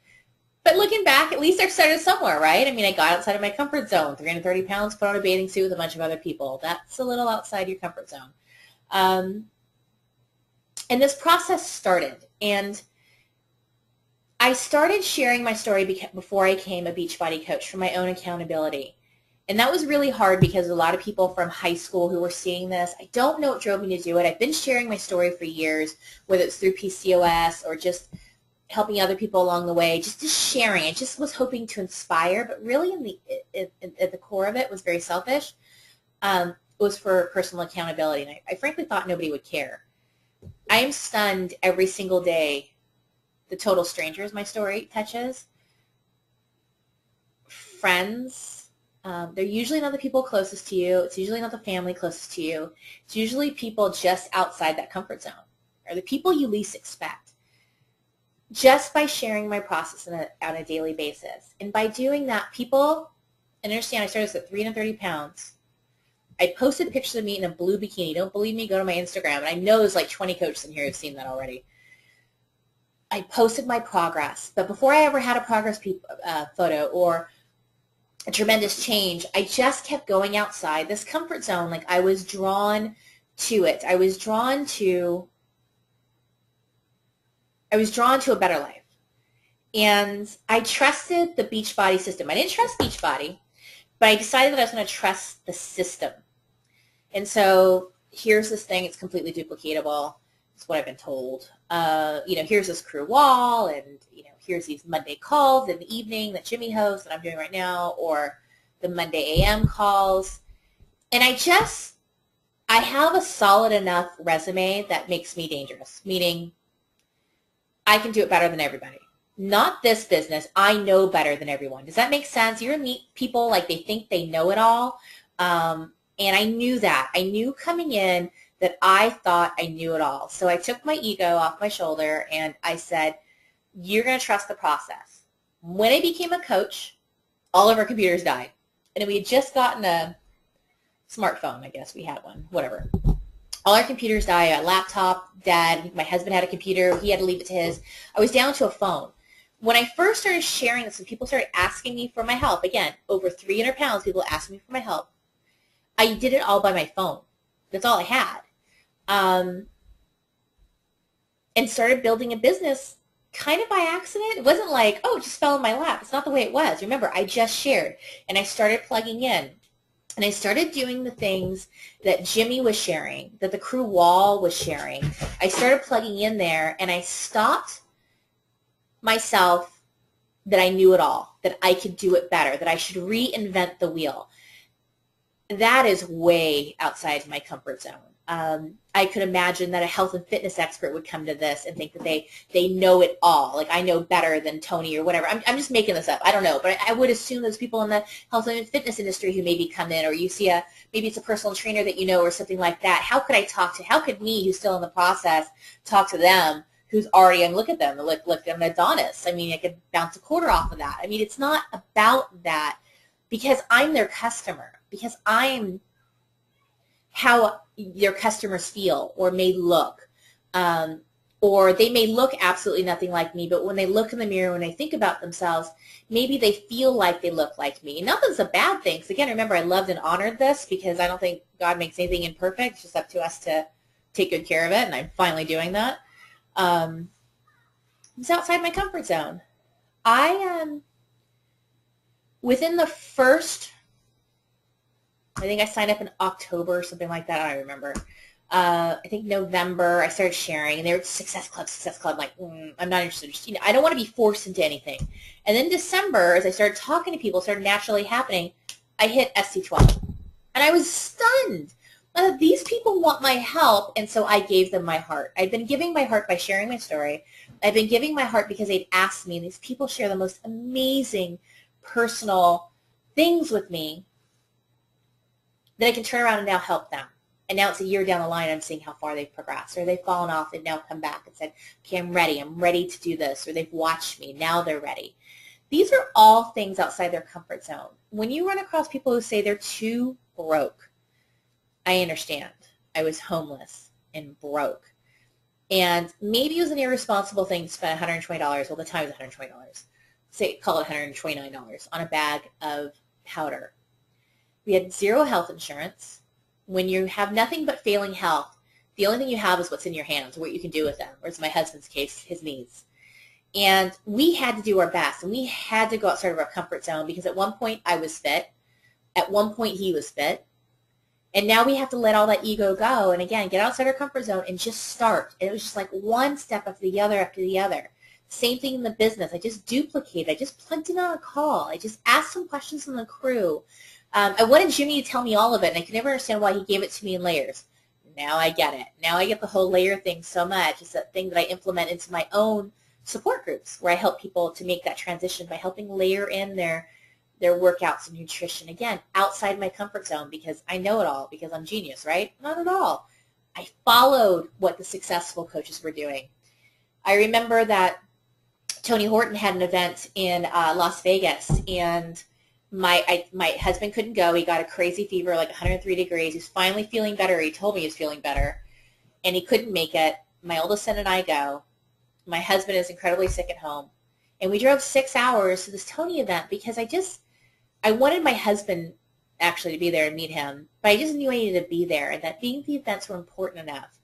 But looking back, at least I started somewhere, right? I mean, I got outside of my comfort zone, 330 pounds, put on a bathing suit with a bunch of other people. That's a little outside your comfort zone. And this process started. And I started sharing my story before I became a Beachbody coach for my own accountability. And that was really hard because a lot of people from high school who were seeing this, I don't know what drove me to do it. I've been sharing my story for years, whether it's through PCOS or just helping other people along the way, just sharing. I just was hoping to inspire, but really at the core of it was very selfish. It was for personal accountability, and I frankly thought nobody would care. I am stunned every single day the total strangers my story touches. Friends. They're usually not the people closest to you. It's usually not the family closest to you. It's usually people just outside that comfort zone or the people you least expect. Just by sharing my process on a daily basis. And by doing that, people, and understand I started at 330 pounds. I posted pictures of me in a blue bikini. Don't believe me? Go to my Instagram. And I know there's like 20 coaches in here who've seen that already. I posted my progress. But before I ever had a progress photo or a tremendous change, I just kept going outside this comfort zone. Like I was drawn to it. I was drawn to a better life. And I trusted the Beachbody system. I didn't trust Beachbody, but I decided that I was going to trust the system. And so here's this thing. It's completely duplicatable. It's what I've been told. Here's this crew wall, and here's these Monday calls in the evening that Jimmy hosts that I'm doing right now, or the Monday AM calls. And I have a solid enough resume that makes me dangerous, meaning I can do it better than everybody. Not this business. I know better than everyone. Does that make sense? You're going to meet people like they think they know it all. And I knew that. I knew coming in that I thought I knew it all. So I took my ego off my shoulder and I said, you're going to trust the process. When I became a coach, all of our computers died. And we had just gotten a smartphone, I guess. We had one, whatever. All our computers died. A laptop, Dad, my husband had a computer. He had to leave it to his. I was down to a phone. When I first started sharing this and people started asking me for my help, again, over 300 pounds, people asked me for my help. I did it all by my phone. That's all I had. And started building a business kind of by accident. It wasn't like, oh, it just fell in my lap. It's not the way it was. Remember, I just shared. And I started plugging in. And I started doing the things that Jimmy was sharing, that the crew wall was sharing. I started plugging in there, and I stopped myself that I knew it all, that I could do it better, that I should reinvent the wheel. That is way outside my comfort zone. I could imagine that a health and fitness expert would come to this and think that they know it all. Like I know better than Tony or whatever. I'm just making this up. I don't know. But I would assume those people in the health and fitness industry who maybe come in, or you see maybe it's a personal trainer that you know or something like that. How could me, who's still in the process, talk to them who's already, and look at them, look, I'm an Adonis. I mean, I could bounce a quarter off of that. I mean, it's not about that because I'm their customer, because I'm how their customers feel or may look, or they may look absolutely nothing like me, but when they look in the mirror, when they think about themselves, maybe they feel like they look like me. Not that it's a bad thing, because again, remember, I loved and honored this because I don't think God makes anything imperfect. It's just up to us to take good care of it, and I'm finally doing that. It's outside my comfort zone. I am, within the first, I think I signed up in October or something like that, I don't remember. I think November, I started sharing, and they were Success Club. I'm like, I'm not interested. Just, I don't want to be forced into anything. And then December, as I started talking to people, started naturally happening, I hit SC12. And I was stunned. These people want my help, and so I gave them my heart. I've been giving my heart by sharing my story. I've been giving my heart because they'd asked me, and these people share the most amazing personal things with me that I can turn around and now help them. And now it's a year down the line, I'm seeing how far they've progressed. Or they've fallen off and now come back and said, okay, I'm ready to do this. Or they've watched me, now they're ready. These are all things outside their comfort zone. When you run across people who say they're too broke, I understand. I was homeless and broke. And maybe it was an irresponsible thing to spend $120, well, the time was $120. Say, call it $129 on a bag of powder. We had zero health insurance. When you have nothing but failing health, the only thing you have is what's in your hands, what you can do with them, or it's my husband's case, his knees. And we had to do our best, and we had to go outside of our comfort zone because at one point I was fit. At one point he was fit. And now we have to let all that ego go and, again, get outside our comfort zone and just start. And it was just like one step after the other after the other. Same thing in the business. I just duplicated. I just plugged in on a call. I just asked some questions from the crew. I wanted Jimmy to tell me all of it, and I could never understand why he gave it to me in layers. Now I get it. Now I get the whole layer thing so much. It's that thing that I implement into my own support groups where I help people to make that transition by helping layer in their workouts and nutrition. Again, outside my comfort zone because I know it all, because I'm genius, right? Not at all. I followed what the successful coaches were doing. I remember that Tony Horton had an event in Las Vegas, and my husband couldn't go. He got a crazy fever, like 103 degrees. He's finally feeling better. He told me he was feeling better, and he couldn't make it. My oldest son and I go. My husband is incredibly sick at home, and we drove 6 hours to this Tony event because I wanted my husband actually to be there and meet him, but I just knew I needed to be there, and that being the events were important enough.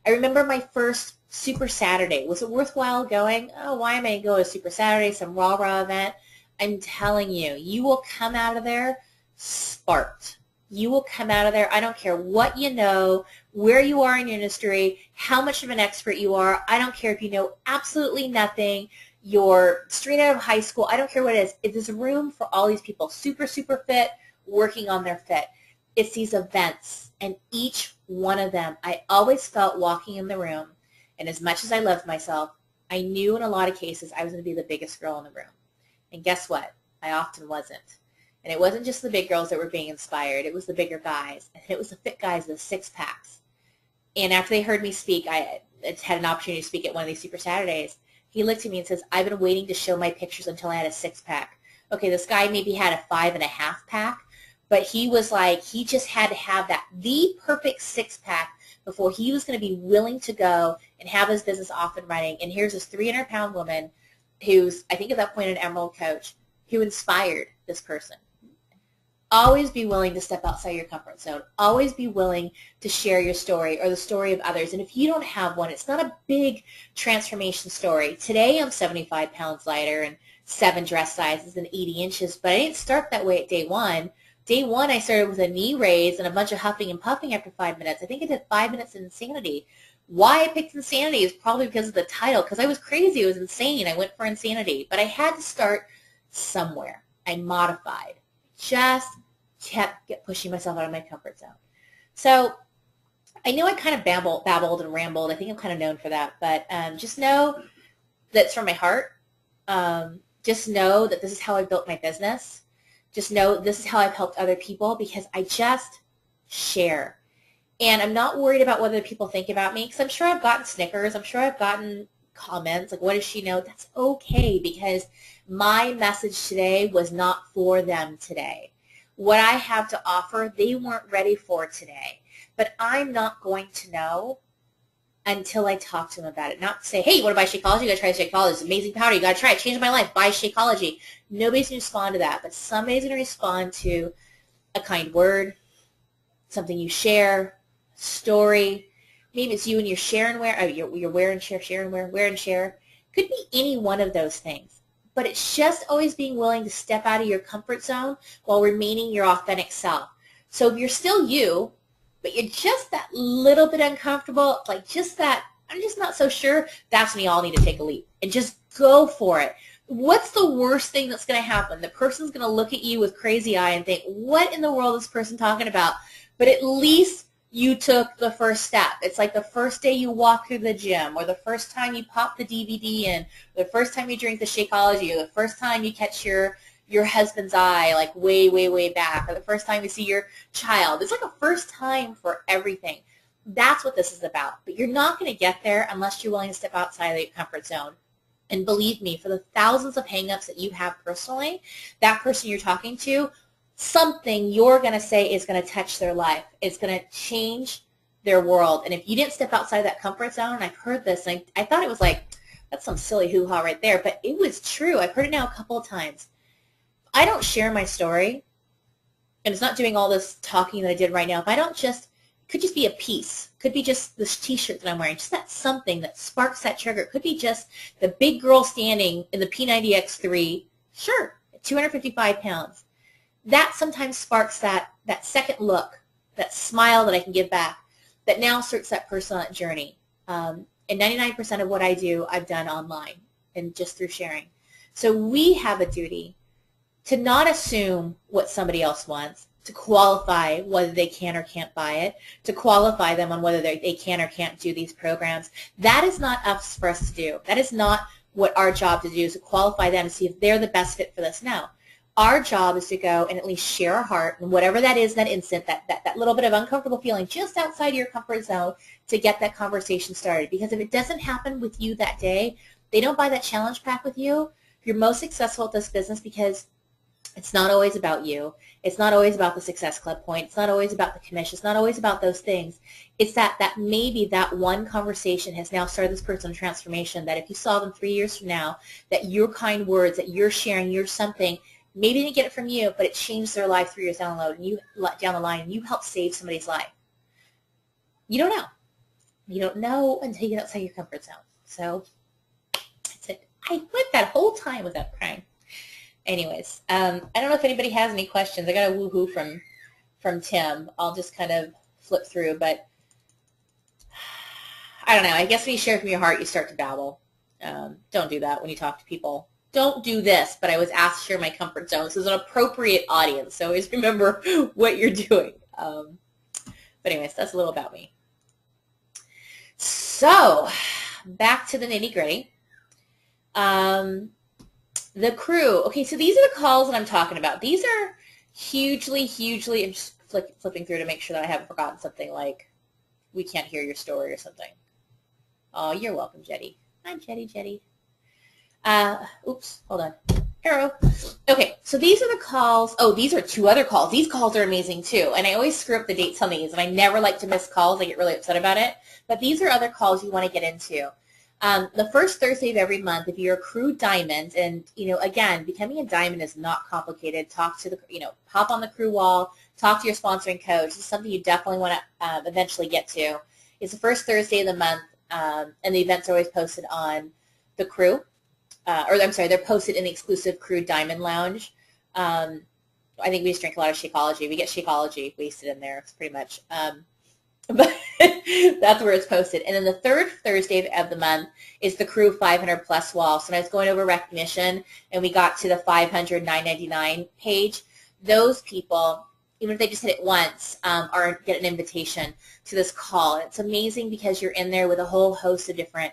I remember my first Super Saturday. Was it worthwhile going? Oh, why am I going to go to a Super Saturday, some rah-rah event? I'm telling you, you will come out of there sparked. You will come out of there, I don't care what you know, where you are in your industry, how much of an expert you are. I don't care if you know absolutely nothing. You're straight out of high school. I don't care what it is. There's room for all these people, super, super fit, working on their fit. It's these events, and each one of them, I always felt walking in the room, and as much as I loved myself, I knew in a lot of cases I was going to be the biggest girl in the room. And guess what? I often wasn't. And it wasn't just the big girls that were being inspired. It was the bigger guys. And it was the fit guys with the six-packs. And after they heard me speak, I had an opportunity to speak at one of these Super Saturdays. He looked at me and says, I've been waiting to show my pictures until I had a six-pack. Okay, this guy maybe had a 5.5-pack, but he was like, he just had to have the perfect six-pack before he was going to be willing to go and have his business off and running. And here's this 300-pound woman who's, I think at that point, an Emerald coach, who inspired this person. Always be willing to step outside your comfort zone. Always be willing to share your story or the story of others. And if you don't have one, it's not a big transformation story. Today I'm 75 pounds lighter and 7 dress sizes and 80 inches, but I didn't start that way at day one. Day one, I started with a knee raise and a bunch of huffing and puffing after 5 minutes. I think I did 5 minutes of insanity. Why I picked insanity is probably because of the title, because I was crazy. It was insane. I went for insanity. But I had to start somewhere. I modified. Just kept pushing myself out of my comfort zone. So I know I kind of babbled and rambled. I think I'm kind of known for that. But just know that it's from my heart. Just know that this is how I built my business. Just know this is how I've helped other people, because I just share. And I'm not worried about whether people think about me, because I'm sure I've gotten snickers. I'm sure I've gotten comments like, what does she know? That's okay, because my message today was not for them today. What I have to offer, they weren't ready for today. But I'm not going to know until I talk to them about it. Not say, hey, you want to buy Shakeology? You got to try Shakeology. It's amazing powder. You got to try it. Changed my life. Buy Shakeology. Nobody's going to respond to that, but somebody's going to respond to a kind word, something you share, story. Maybe it's you and your share and wear, your wear and share. Could be any one of those things. But it's just always being willing to step out of your comfort zone while remaining your authentic self. So if you're still you, but you're just that little bit uncomfortable, like just that, I'm just not so sure, that's when you all need to take a leap and just go for it. What's the worst thing that's going to happen? The person's going to look at you with crazy eye and think, what in the world is this person talking about? But at least you took the first step. It's like the first day you walk through the gym, or the first time you pop the DVD in, or the first time you drink the Shakeology, or the first time you catch your husband's eye, like way, way, way back, or the first time you see your child. It's like a first time for everything. That's what this is about. But you're not going to get there unless you're willing to step outside of your comfort zone. And believe me, for the thousands of hang-ups that you have personally, that person you're talking to, something you're going to say is going to touch their life. It's going to change their world. And if you didn't step outside that comfort zone, and I've heard this, and I thought it was like, that's some silly hoo-ha right there, but it was true. I've heard it now a couple of times. I don't share my story, and it's not doing all this talking that I did right now. If I don't just, it could just be a piece. Could be just this t-shirt that I'm wearing, just that something that sparks that trigger. It could be just the big girl standing in the P90X3 shirt at 255 pounds. That sometimes sparks that second look, that smile that I can give back, that now starts that person on that journey. And 99% of what I do, I've done online and just through sharing. So we have a duty to not assume what somebody else wants, to qualify whether they can or can't buy it, to qualify them on whether they can or can't do these programs. That is not us for us to do. That is not what our job to do, is to qualify them and see if they're the best fit for this. No. Our job is to go and at least share our heart, and whatever that is, that instant, that little bit of uncomfortable feeling just outside your comfort zone, to get that conversation started. Because if it doesn't happen with you that day, they don't buy that challenge pack with you, you're most successful at this business because it's not always about you. It's not always about the Success Club point. It's not always about the commission. It's not always about those things. It's that maybe that one conversation has now started this person's transformation, that if you saw them 3 years from now, that your kind words, that you're sharing, you're something, maybe they didn't get it from you, but it changed their life 3 years down the line, and you helped save somebody's life. You don't know. You don't know until you get outside your comfort zone. So that's it. I went that whole time without crying. Anyways, I don't know if anybody has any questions. I got a woohoo from Tim. I'll just kind of flip through, but I don't know. I guess when you share from your heart, you start to babble. Don't do that when you talk to people. Don't do this, but I was asked to share my comfort zone. This is an appropriate audience, so always remember what you're doing. But anyways, that's a little about me. So, back to the nitty-gritty. The crew. Okay, so these are the calls that I'm talking about. These are hugely, I'm just flipping through to make sure that I haven't forgotten something like, we can't hear your story or something. Oh, you're welcome, Jetty. Hi, Jetty. Oops, hold on. Arrow. Okay, so these are the calls. Oh, these are 2 other calls. These calls are amazing too. And I always screw up the dates on these, and I never like to miss calls. I get really upset about it. But these are other calls you want to get into. The first Thursday of every month, if you're a crew diamond, and, again, becoming a diamond is not complicated. Talk to hop on the crew wall, talk to your sponsoring coach. This is something you definitely want to eventually get to. It's the first Thursday of the month, and the events are always posted on the crew. They're posted in the exclusive Crew Diamond Lounge. I think we just drink a lot of Shakeology. We get Shakeology wasted in there. It's pretty much. But that's where it's posted. And then the third Thursday of the month is the Crew 500 Plus wall. So when I was going over recognition and we got to the 500 $9.99 page, those people, even if they just hit it once, get an invitation to this call. And it's amazing because you're in there with a whole host of different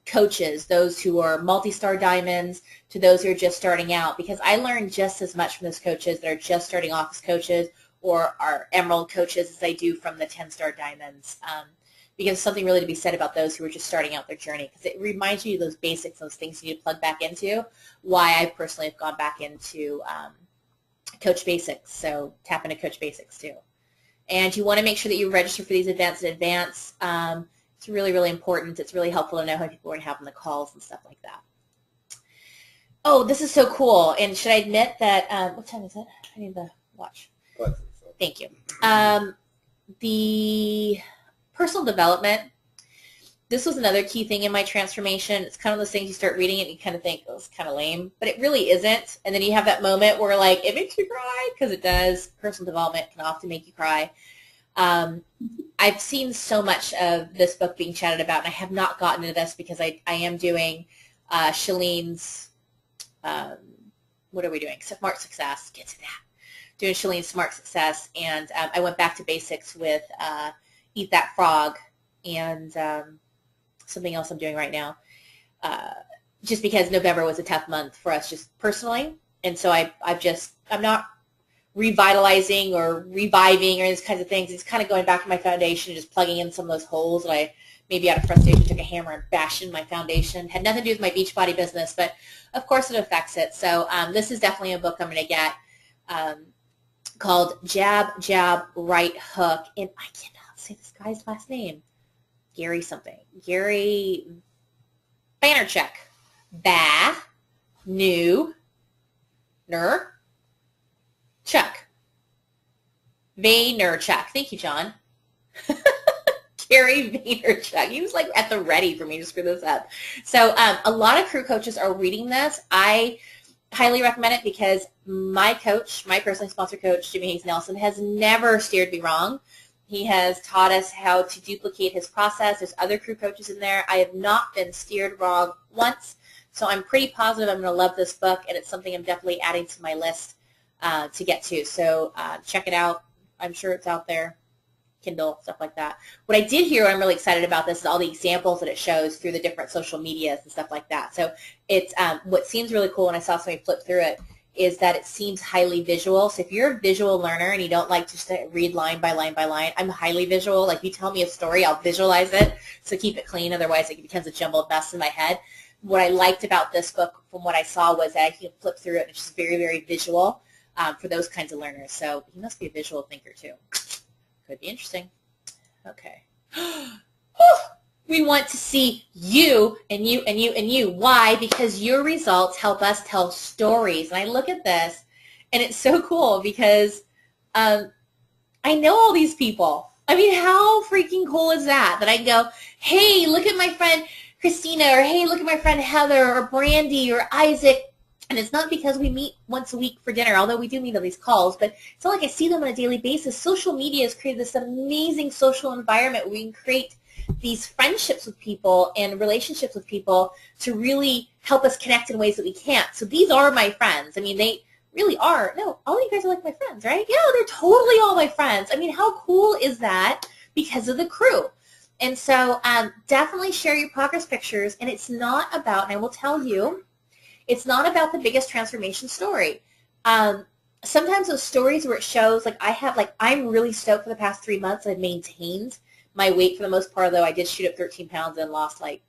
coaches, those who are multi-star diamonds to those who are just starting out, because I learned just as much from those coaches that are just starting off as coaches or are emerald coaches as I do from the 10-star diamonds, because there's something really to be said about those who are just starting out their journey, because it reminds you of those basics, those things you need to plug back into, why I personally have gone back into Coach Basics, so tap into Coach Basics too. And you want to make sure that you register for these events in advance. It's really, really important. It's really helpful to know how people are going to have on the calls and stuff like that. Oh, this is so cool. And should I admit that, what time is it? I need to watch. Thank you. The personal development, this was another key thing in my transformation. It's kind of those things you start reading it and you kind of think, oh, it's kind of lame, but it really isn't. And then you have that moment where like, it makes you cry, because it does. Personal development can often make you cry. I've seen so much of this book being chatted about, and I have not gotten into this because I am doing Shalene's, what are we doing? Smart Success. Get to that. Doing Shalene's Smart Success, and I went back to basics with Eat That Frog and something else I'm doing right now, just because November was a tough month for us just personally, and so I'm not revitalizing or reviving or these kinds of things. It's kind of going back to my foundation and just plugging in some of those holes that I maybe out of frustration took a hammer and bashed in my foundation. Had nothing to do with my Beachbody business, but of course it affects it. So this is definitely a book I'm going to get called Jab, Jab, Right Hook. And I cannot say this guy's last name. Gary something. Gary Vaynerchuk. Chuck. Vaynerchuk. Thank you, John. Gary Vaynerchuk. He was like at the ready for me to screw this up. So a lot of crew coaches are reading this. I highly recommend it because my coach, my personally sponsored coach, Jimmy Hayes Nelson, has never steered me wrong. He has taught us how to duplicate his process. There's other crew coaches in there. I have not been steered wrong once, so I'm pretty positive I'm going to love this book, and it's something I'm definitely adding to my list to get to. So check it out. I'm sure it's out there. Kindle, stuff like that. What I did hear, what I'm really excited about this, is all the examples that it shows through the different social medias and stuff like that. So it's what seems really cool when I saw somebody flip through it is that it seems highly visual. So if you're a visual learner and you don't like to just read line by line by line, I'm highly visual. Like, you tell me a story, I'll visualize it. So keep it clean. Otherwise, it becomes a jumbled mess in my head. What I liked about this book from what I saw was that I can flip through it and it's just very, very visual for those kinds of learners. So you must be a visual thinker too. Could be interesting. Okay. We want to see you and you and you and you. Why? Because your results help us tell stories. And I look at this, and it's so cool because I know all these people. I mean, how freaking cool is that? That I can go, hey, look at my friend Christina, or hey, look at my friend Heather, or Brandy, or Isaac. And it's not because we meet once a week for dinner, although we do meet on these calls, but it's not like I see them on a daily basis. Social media has created this amazing social environment where we can create these friendships with people and relationships with people to really help us connect in ways that we can't. So these are my friends. I mean, they really are. No, all of you guys are like my friends, right? Yeah, they're totally all my friends. I mean, how cool is that because of the crew? And so definitely share your progress pictures. And it's not about, and I will tell you, it's not about the biggest transformation story. Sometimes those stories where it shows, like I'm really stoked for the past 3 months. I've maintained my weight for the most part, though I did shoot up 13 pounds and lost like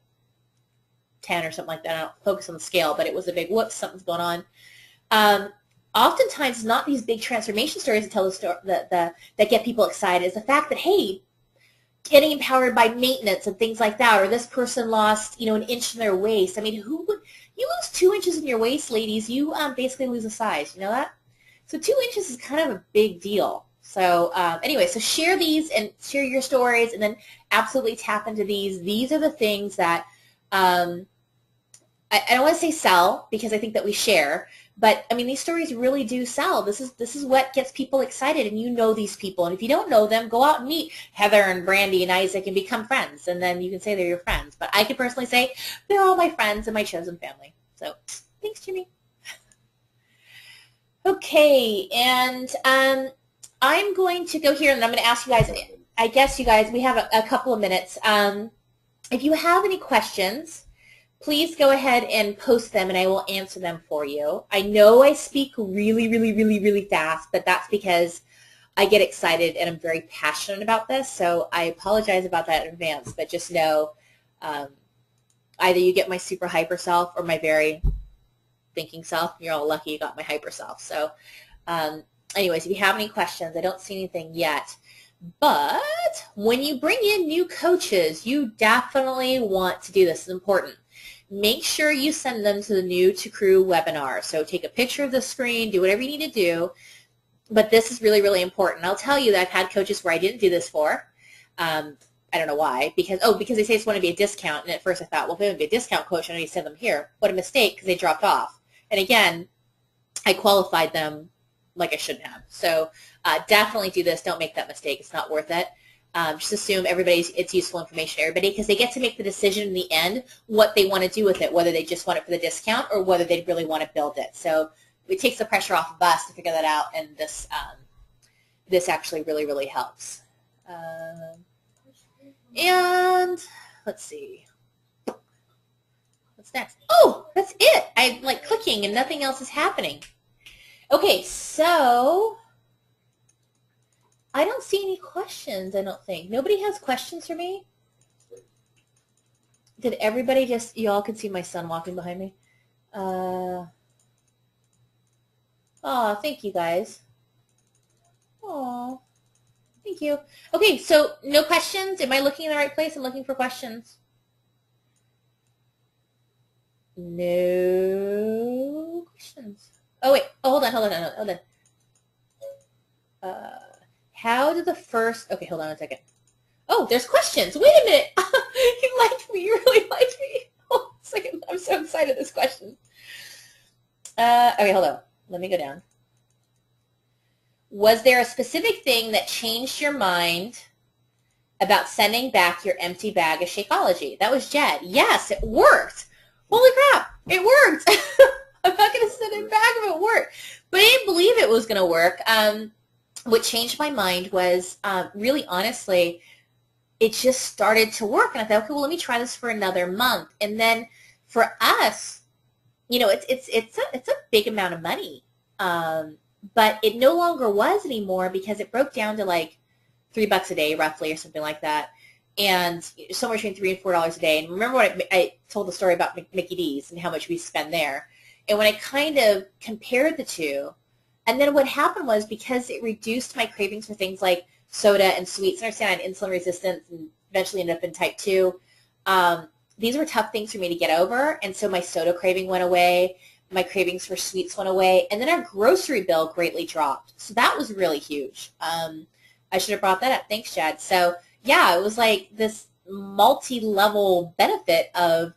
10 or something like that. I don't focus on the scale, but it was a big whoops, something's going on. Oftentimes, it's not these big transformation stories that tell the story that get people excited. It's the fact that, hey, getting empowered by maintenance and things like that, or this person lost, an inch in their waist. I mean, who would you lose 2 inches in your waist, ladies? You basically lose a size. You know that? So 2 inches is kind of a big deal. So anyway, so share these and share your stories, and then absolutely tap into these. These are the things that I don't want to say sell, because I think that we share, but I mean, these stories really do sell. This is what gets people excited, and you know these people. And if you don't know them, go out and meet Heather and Brandy and Isaac and become friends, and then you can say they're your friends. But I could personally say they're all my friends and my chosen family. So thanks, Jimmy. Okay, and I'm going to go here, and I'm going to ask you guys, I guess you guys, we have a couple of minutes. If you have any questions, please go ahead and post them, and I will answer them for you. I know I speak really, really, really, really fast, but that's because I get excited, and I'm very passionate about this, so I apologize about that in advance, but just know either you get my super hyper self or my very thinking self. You're all lucky you got my hyper self. So anyways, if you have any questions, I don't see anything yet, But when you bring in new coaches, you definitely want to do this. It's important. Make sure you send them to the New to Crew webinar. So take a picture of the screen, do whatever you need to do. But this is really, really important. I'll tell you that I've had coaches where I didn't do this for. I don't know why. Because they say it's going to be a discount. And at first I thought, well, if it would be a discount coach, I need to send them here. What a mistake, because they dropped off. And again, I qualified them like I shouldn't have. So definitely do this. Don't make that mistake. It's not worth it. Just assume it's useful information to everybody, because they get to make the decision in the end what they want to do with it, whether they just want it for the discount or whether they really want to build it. So it takes the pressure off of us to figure that out, and this actually really, really helps. And let's see. What's next? Oh, that's it. I'm like clicking and nothing else is happening. Okay, so I don't see any questions, I don't think. Nobody has questions for me? Did everybody just, you all can see my son walking behind me. Oh, thank you guys. Oh, thank you. Okay, so no questions? Am I looking in the right place? I'm looking for questions. No questions. Oh, wait. Oh, hold on. How did the first... Okay, hold on a second. Oh, there's questions. Wait a minute. You liked me. You really liked me. Hold on a second. I'm so excited this question. Okay, hold on. Let me go down. Was there a specific thing that changed your mind about sending back your empty bag of Shakeology? That was Jed. Yes, it worked. Holy crap. It worked. I'm not going to send it back if it worked. But I didn't believe it was going to work. What changed my mind was, really honestly, it just started to work. And I thought, okay, well, let me try this for another month. And then for us, you know, it's a big amount of money. But it no longer was anymore, because it broke down to like $3 a day roughly, or something like that. And somewhere between $3 and $4 a day. And remember when I told the story about Mickey D's and how much we spend there. And when I kind of compared the two, and then what happened was, because it reduced my cravings for things like soda and sweets, and I understand I had insulin resistance and eventually ended up in type 2, these were tough things for me to get over. And so my soda craving went away. My cravings for sweets went away. And then our grocery bill greatly dropped. So that was really huge. I should have brought that up. Thanks, Chad. So, yeah, it was like this multi-level benefit of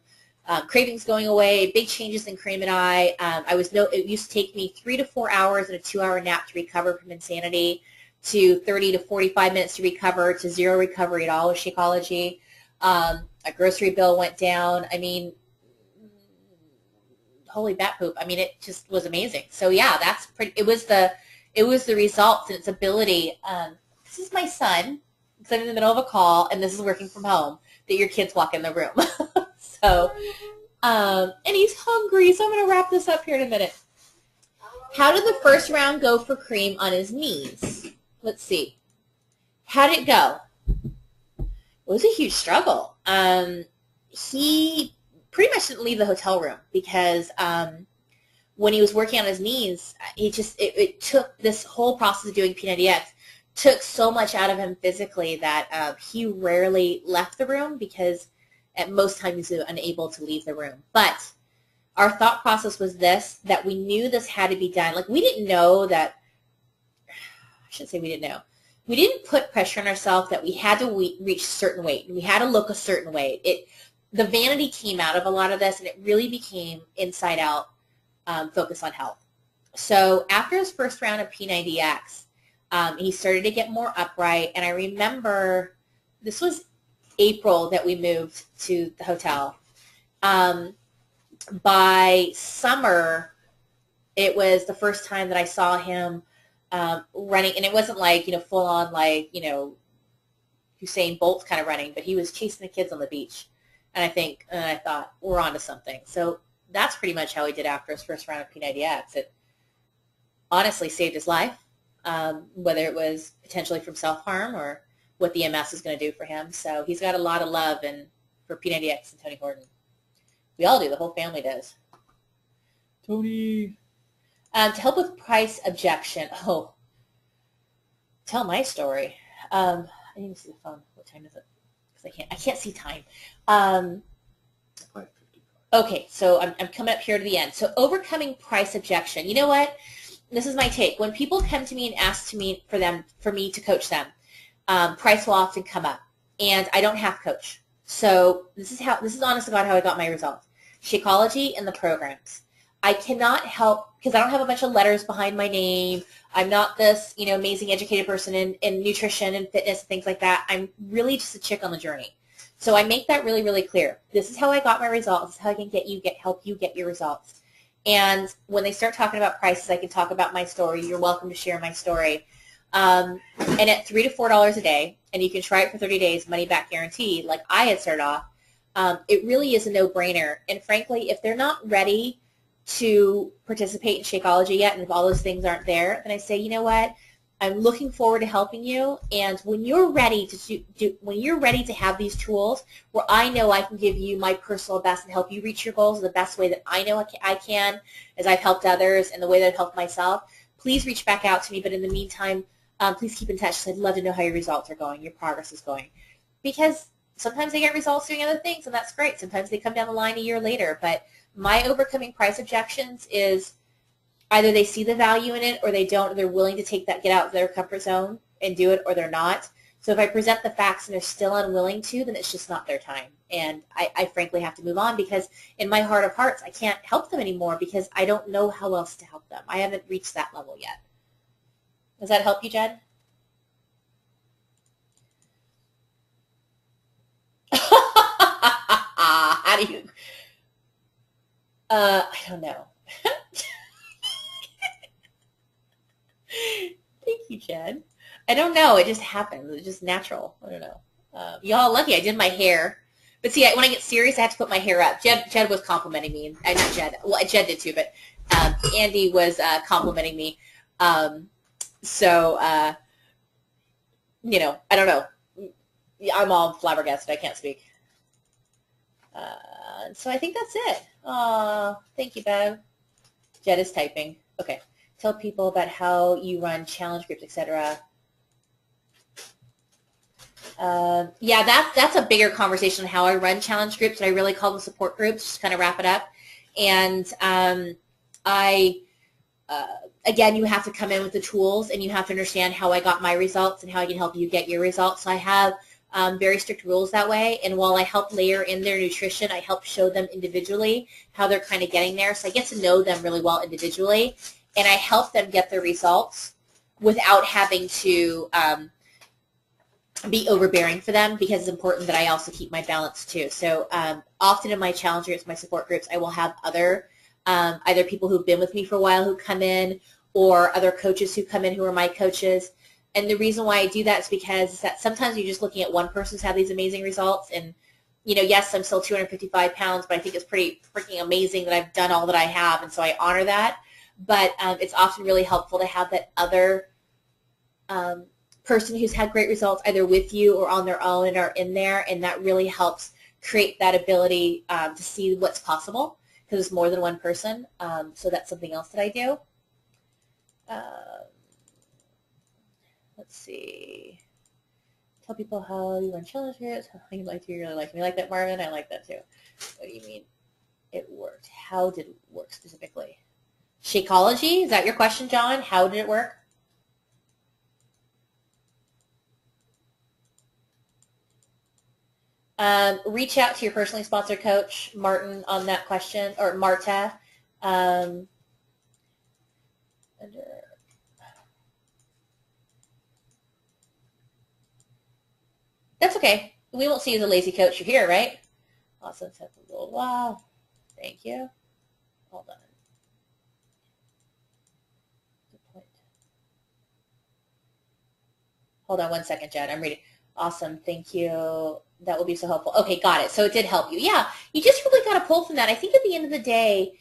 cravings going away, big changes in Cream and I. It used to take me 3 to 4 hours and a 2-hour nap to recover from insanity, to 30 to 45 minutes to recover, to zero recovery at all with Shakeology. A grocery bill went down. I mean, holy bat poop. I mean, it just was amazing. So yeah, that's pretty. It was the results and its ability. This is my son. Because I'm in the middle of a call, and this is working from home, that your kids walk in the room. So, and he's hungry, so I'm going to wrap this up here in a minute. How did the first round go for Cream on his knees? Let's see. How did it go? It was a huge struggle. He pretty much didn't leave the hotel room, because when he was working on his knees, it took this whole process of doing P90X took so much out of him physically that he rarely left the room, because at most times he was unable to leave the room. But our thought process was this, that we knew this had to be done. Like, we didn't know that, I shouldn't say we didn't know. We didn't put pressure on ourselves that we had to reach a certain weight, and we had to look a certain way. The vanity came out of a lot of this, and it really became inside out focus on health. So after his first round of P90X, he started to get more upright, and I remember this was April that we moved to the hotel. By summer, it was the first time that I saw him running, and it wasn't like, full on like, Usain Bolt kind of running, but he was chasing the kids on the beach. And I thought, we're on to something. So that's pretty much how he did after his first round of P90X. It honestly saved his life. Whether it was potentially from self-harm or what the MS is going to do for him. So he's got a lot of love for P90X and Tony Horton. We all do. The whole family does. Tony. To help with price objection. Oh, tell my story. I need to see the phone. What time is it? Because I can't see time. 5:55. Okay, so I'm coming up here to the end. So overcoming price objection. You know what? This is my take. When people come to me and ask for me to coach them, price will often come up, and I don't have coach. So this is honest to God how I got my results. Shakeology and the programs. I cannot help because I don't have a bunch of letters behind my name. I'm not this, amazing educated person in nutrition and fitness and things like that. I'm really just a chick on the journey. So I make that really, really clear. This is how I got my results. This is how I can help you get your results. And when they start talking about prices, I can talk about my story. You're welcome to share my story. And at $3 to $4 a day, and you can try it for 30 days, money back guarantee, like I had started off, it really is a no-brainer. And frankly, if they're not ready to participate in Shakeology yet, and if all those things aren't there, then I say, you know what? I'm looking forward to helping you. And when you're ready to have these tools, where I know I can give you my personal best and help you reach your goals the best way that I know I can, as I've helped others, and the way that I've helped myself, please reach back out to me. But in the meantime, please keep in touch. I'd love to know how your results are going, your progress is going, because sometimes they get results doing other things, and that's great. Sometimes they come down the line a year later. But my overcoming price objections is either they see the value in it or they don't, or they're willing to get out of their comfort zone and do it, or they're not. So if I present the facts and they're still unwilling to, then it's just not their time. And I frankly have to move on, because in my heart of hearts, I can't help them anymore because I don't know how else to help them. I haven't reached that level yet. Does that help you, Jed? How do you... I don't know. Thank you, Jed. I don't know. It just happens. It's just natural. I don't know. Y'all lucky I did my hair. But see, when I get serious, I have to put my hair up. Jed was complimenting me. Not Jed. Well, Jed did too, but Andy was complimenting me. So, I don't know. I'm all flabbergasted. I can't speak. So I think that's it. Thank you, Bev. Jed is typing. Okay. Tell people about how you run challenge groups, etc. Yeah, that's a bigger conversation on how I run challenge groups, and I really call them support groups, just to kind of wrap it up. And again, you have to come in with the tools, and you have to understand how I got my results and how I can help you get your results. So I have very strict rules that way, and while I help layer in their nutrition, I help show them individually how they're kind of getting there. So I get to know them really well individually, and I help them get their results without having to be overbearing for them, because it's important that I also keep my balance too. So often in my challenge groups, my support groups, I will have other either people who've been with me for a while who come in, or other coaches who come in who are my coaches. And the reason why I do that is because sometimes you're just looking at one person who's had these amazing results, and yes, I'm still 255 pounds, but I think it's pretty freaking amazing that I've done all that I have, and so I honor that. But it's often really helpful to have that other person who's had great results either with you or on their own and are in there, and that really helps create that ability to see what's possible, because it's more than one person. So that's something else that I do. Let's see. Tell people how you run challenge groups, how you like to really like me. Like that, Marvin? I like that too. What do you mean it worked? How did it work specifically? Shakeology? Is that your question, John? How did it work? Reach out to your personally sponsored coach, Martin, on that question, or Marta. That's okay. We won't see you as a lazy coach. You're here, right? Awesome. That's a little while. Thank you. Hold on. Good point. Hold on one second, Jen. I'm reading. Awesome. Thank you. That will be so helpful. Okay, got it. So it did help you. Yeah, you just really got to pull from that. I think at the end of the day,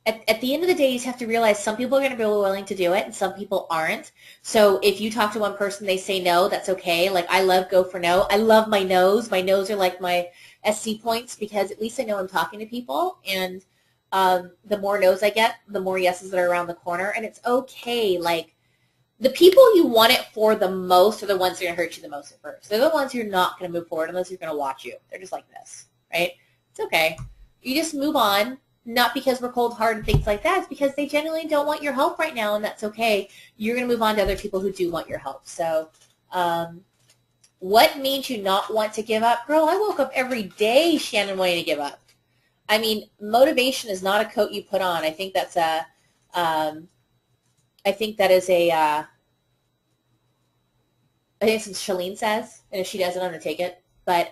at the end of the day, you just have to realize some people are going to be willing to do it and some people aren't. So if you talk to one person, they say no, that's okay. Like, I love go for no. I love my no's. My no's are like my SC points, because at least I know I'm talking to people. And the more no's I get, the more yeses that are around the corner. And it's okay. Like, the people you want it for the most are the ones that are going to hurt you the most at first. They're the ones who are not going to move forward unless you're going to watch you. They're just like this, right? It's okay. You just move on, not because we're cold-hearted and things like that. It's because they genuinely don't want your help right now, and that's okay. You're going to move on to other people who do want your help. So what made you not want to give up? Girl, I woke up every day, Shannon, wanting to give up. I mean, motivation is not a coat you put on. I think that's a, I think that is a, I think it's what Shalene says, and if she doesn't, I'm going to take it. But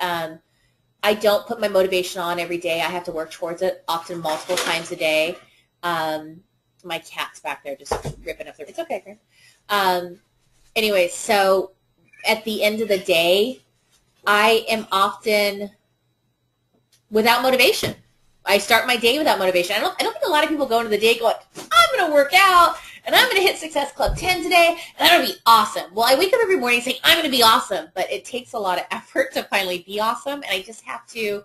I don't put my motivation on every day. I have to work towards it, often multiple times a day. My cat's back there just ripping up their, it's okay, Graham. Anyway, so at the end of the day, I am often without motivation. I start my day without motivation. I don't think a lot of people go into the day going, I'm going to work out, and I'm going to hit Success Club 10 today, and I'm going to be awesome. Well, I wake up every morning saying, I'm going to be awesome, but it takes a lot of effort to finally be awesome, and I just have to,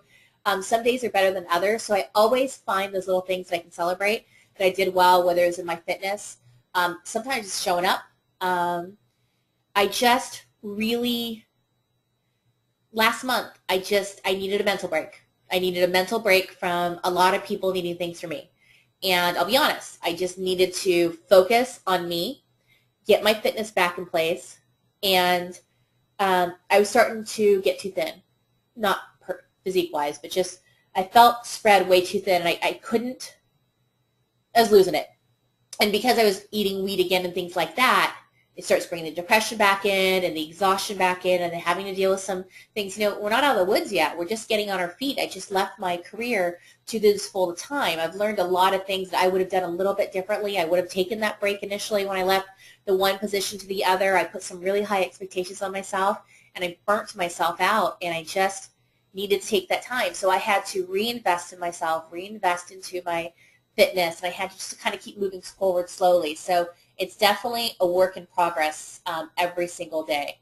some days are better than others, so I always find those little things that I can celebrate that I did well, whether it's in my fitness, sometimes just showing up. I just really, last month, I needed a mental break. I needed a mental break from a lot of people needing things from me. And I'll be honest, I just needed to focus on me, get my fitness back in place, and I was starting to get too thin. Not physique-wise, but just I felt spread way too thin, and I couldn't, I was losing it. And because I was eating wheat again and things like that, it starts bringing the depression back in and the exhaustion back in and then having to deal with some things. You know, we're not out of the woods yet. We're just getting on our feet. I just left my career to do this full time. I've learned a lot of things that I would have done a little bit differently. I would have taken that break initially when I left the one position to the other. I put some really high expectations on myself, and I burnt myself out, and I just needed to take that time. So I had to reinvest in myself, reinvest into my fitness, and I had to just kind of keep moving forward slowly. So it's definitely a work in progress every single day.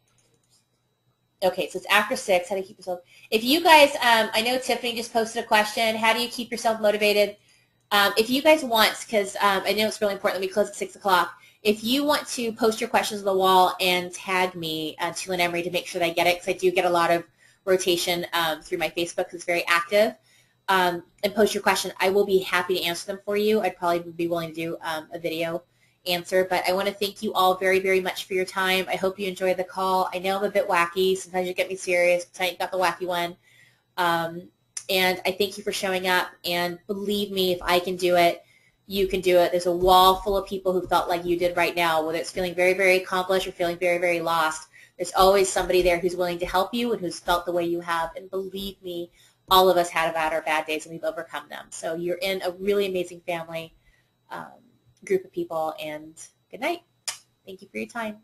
Okay, so it's after 6. How do you keep yourself? If you guys, I know Tiffany just posted a question. How do you keep yourself motivated? If you guys want, because I know it's really important that we close at 6 o'clock. If you want to post your questions on the wall and tag me, Tulin Emre, to make sure that I get it, because I do get a lot of rotation through my Facebook because it's very active, and post your question, I will be happy to answer them for you. I'd probably be willing to do a video answer, but I want to thank you all very, very much for your time. I hope you enjoyed the call. I know I'm a bit wacky. Sometimes you get me serious. Tonight you got the wacky one. And I thank you for showing up. And believe me, if I can do it, you can do it. There's a wall full of people who felt like you did right now, whether it's feeling very, very accomplished or feeling very, very lost. There's always somebody there who's willing to help you and who's felt the way you have. And believe me, all of us had our bad days, and we've overcome them. So you're in a really amazing family. Group of people, and good night. Thank you for your time.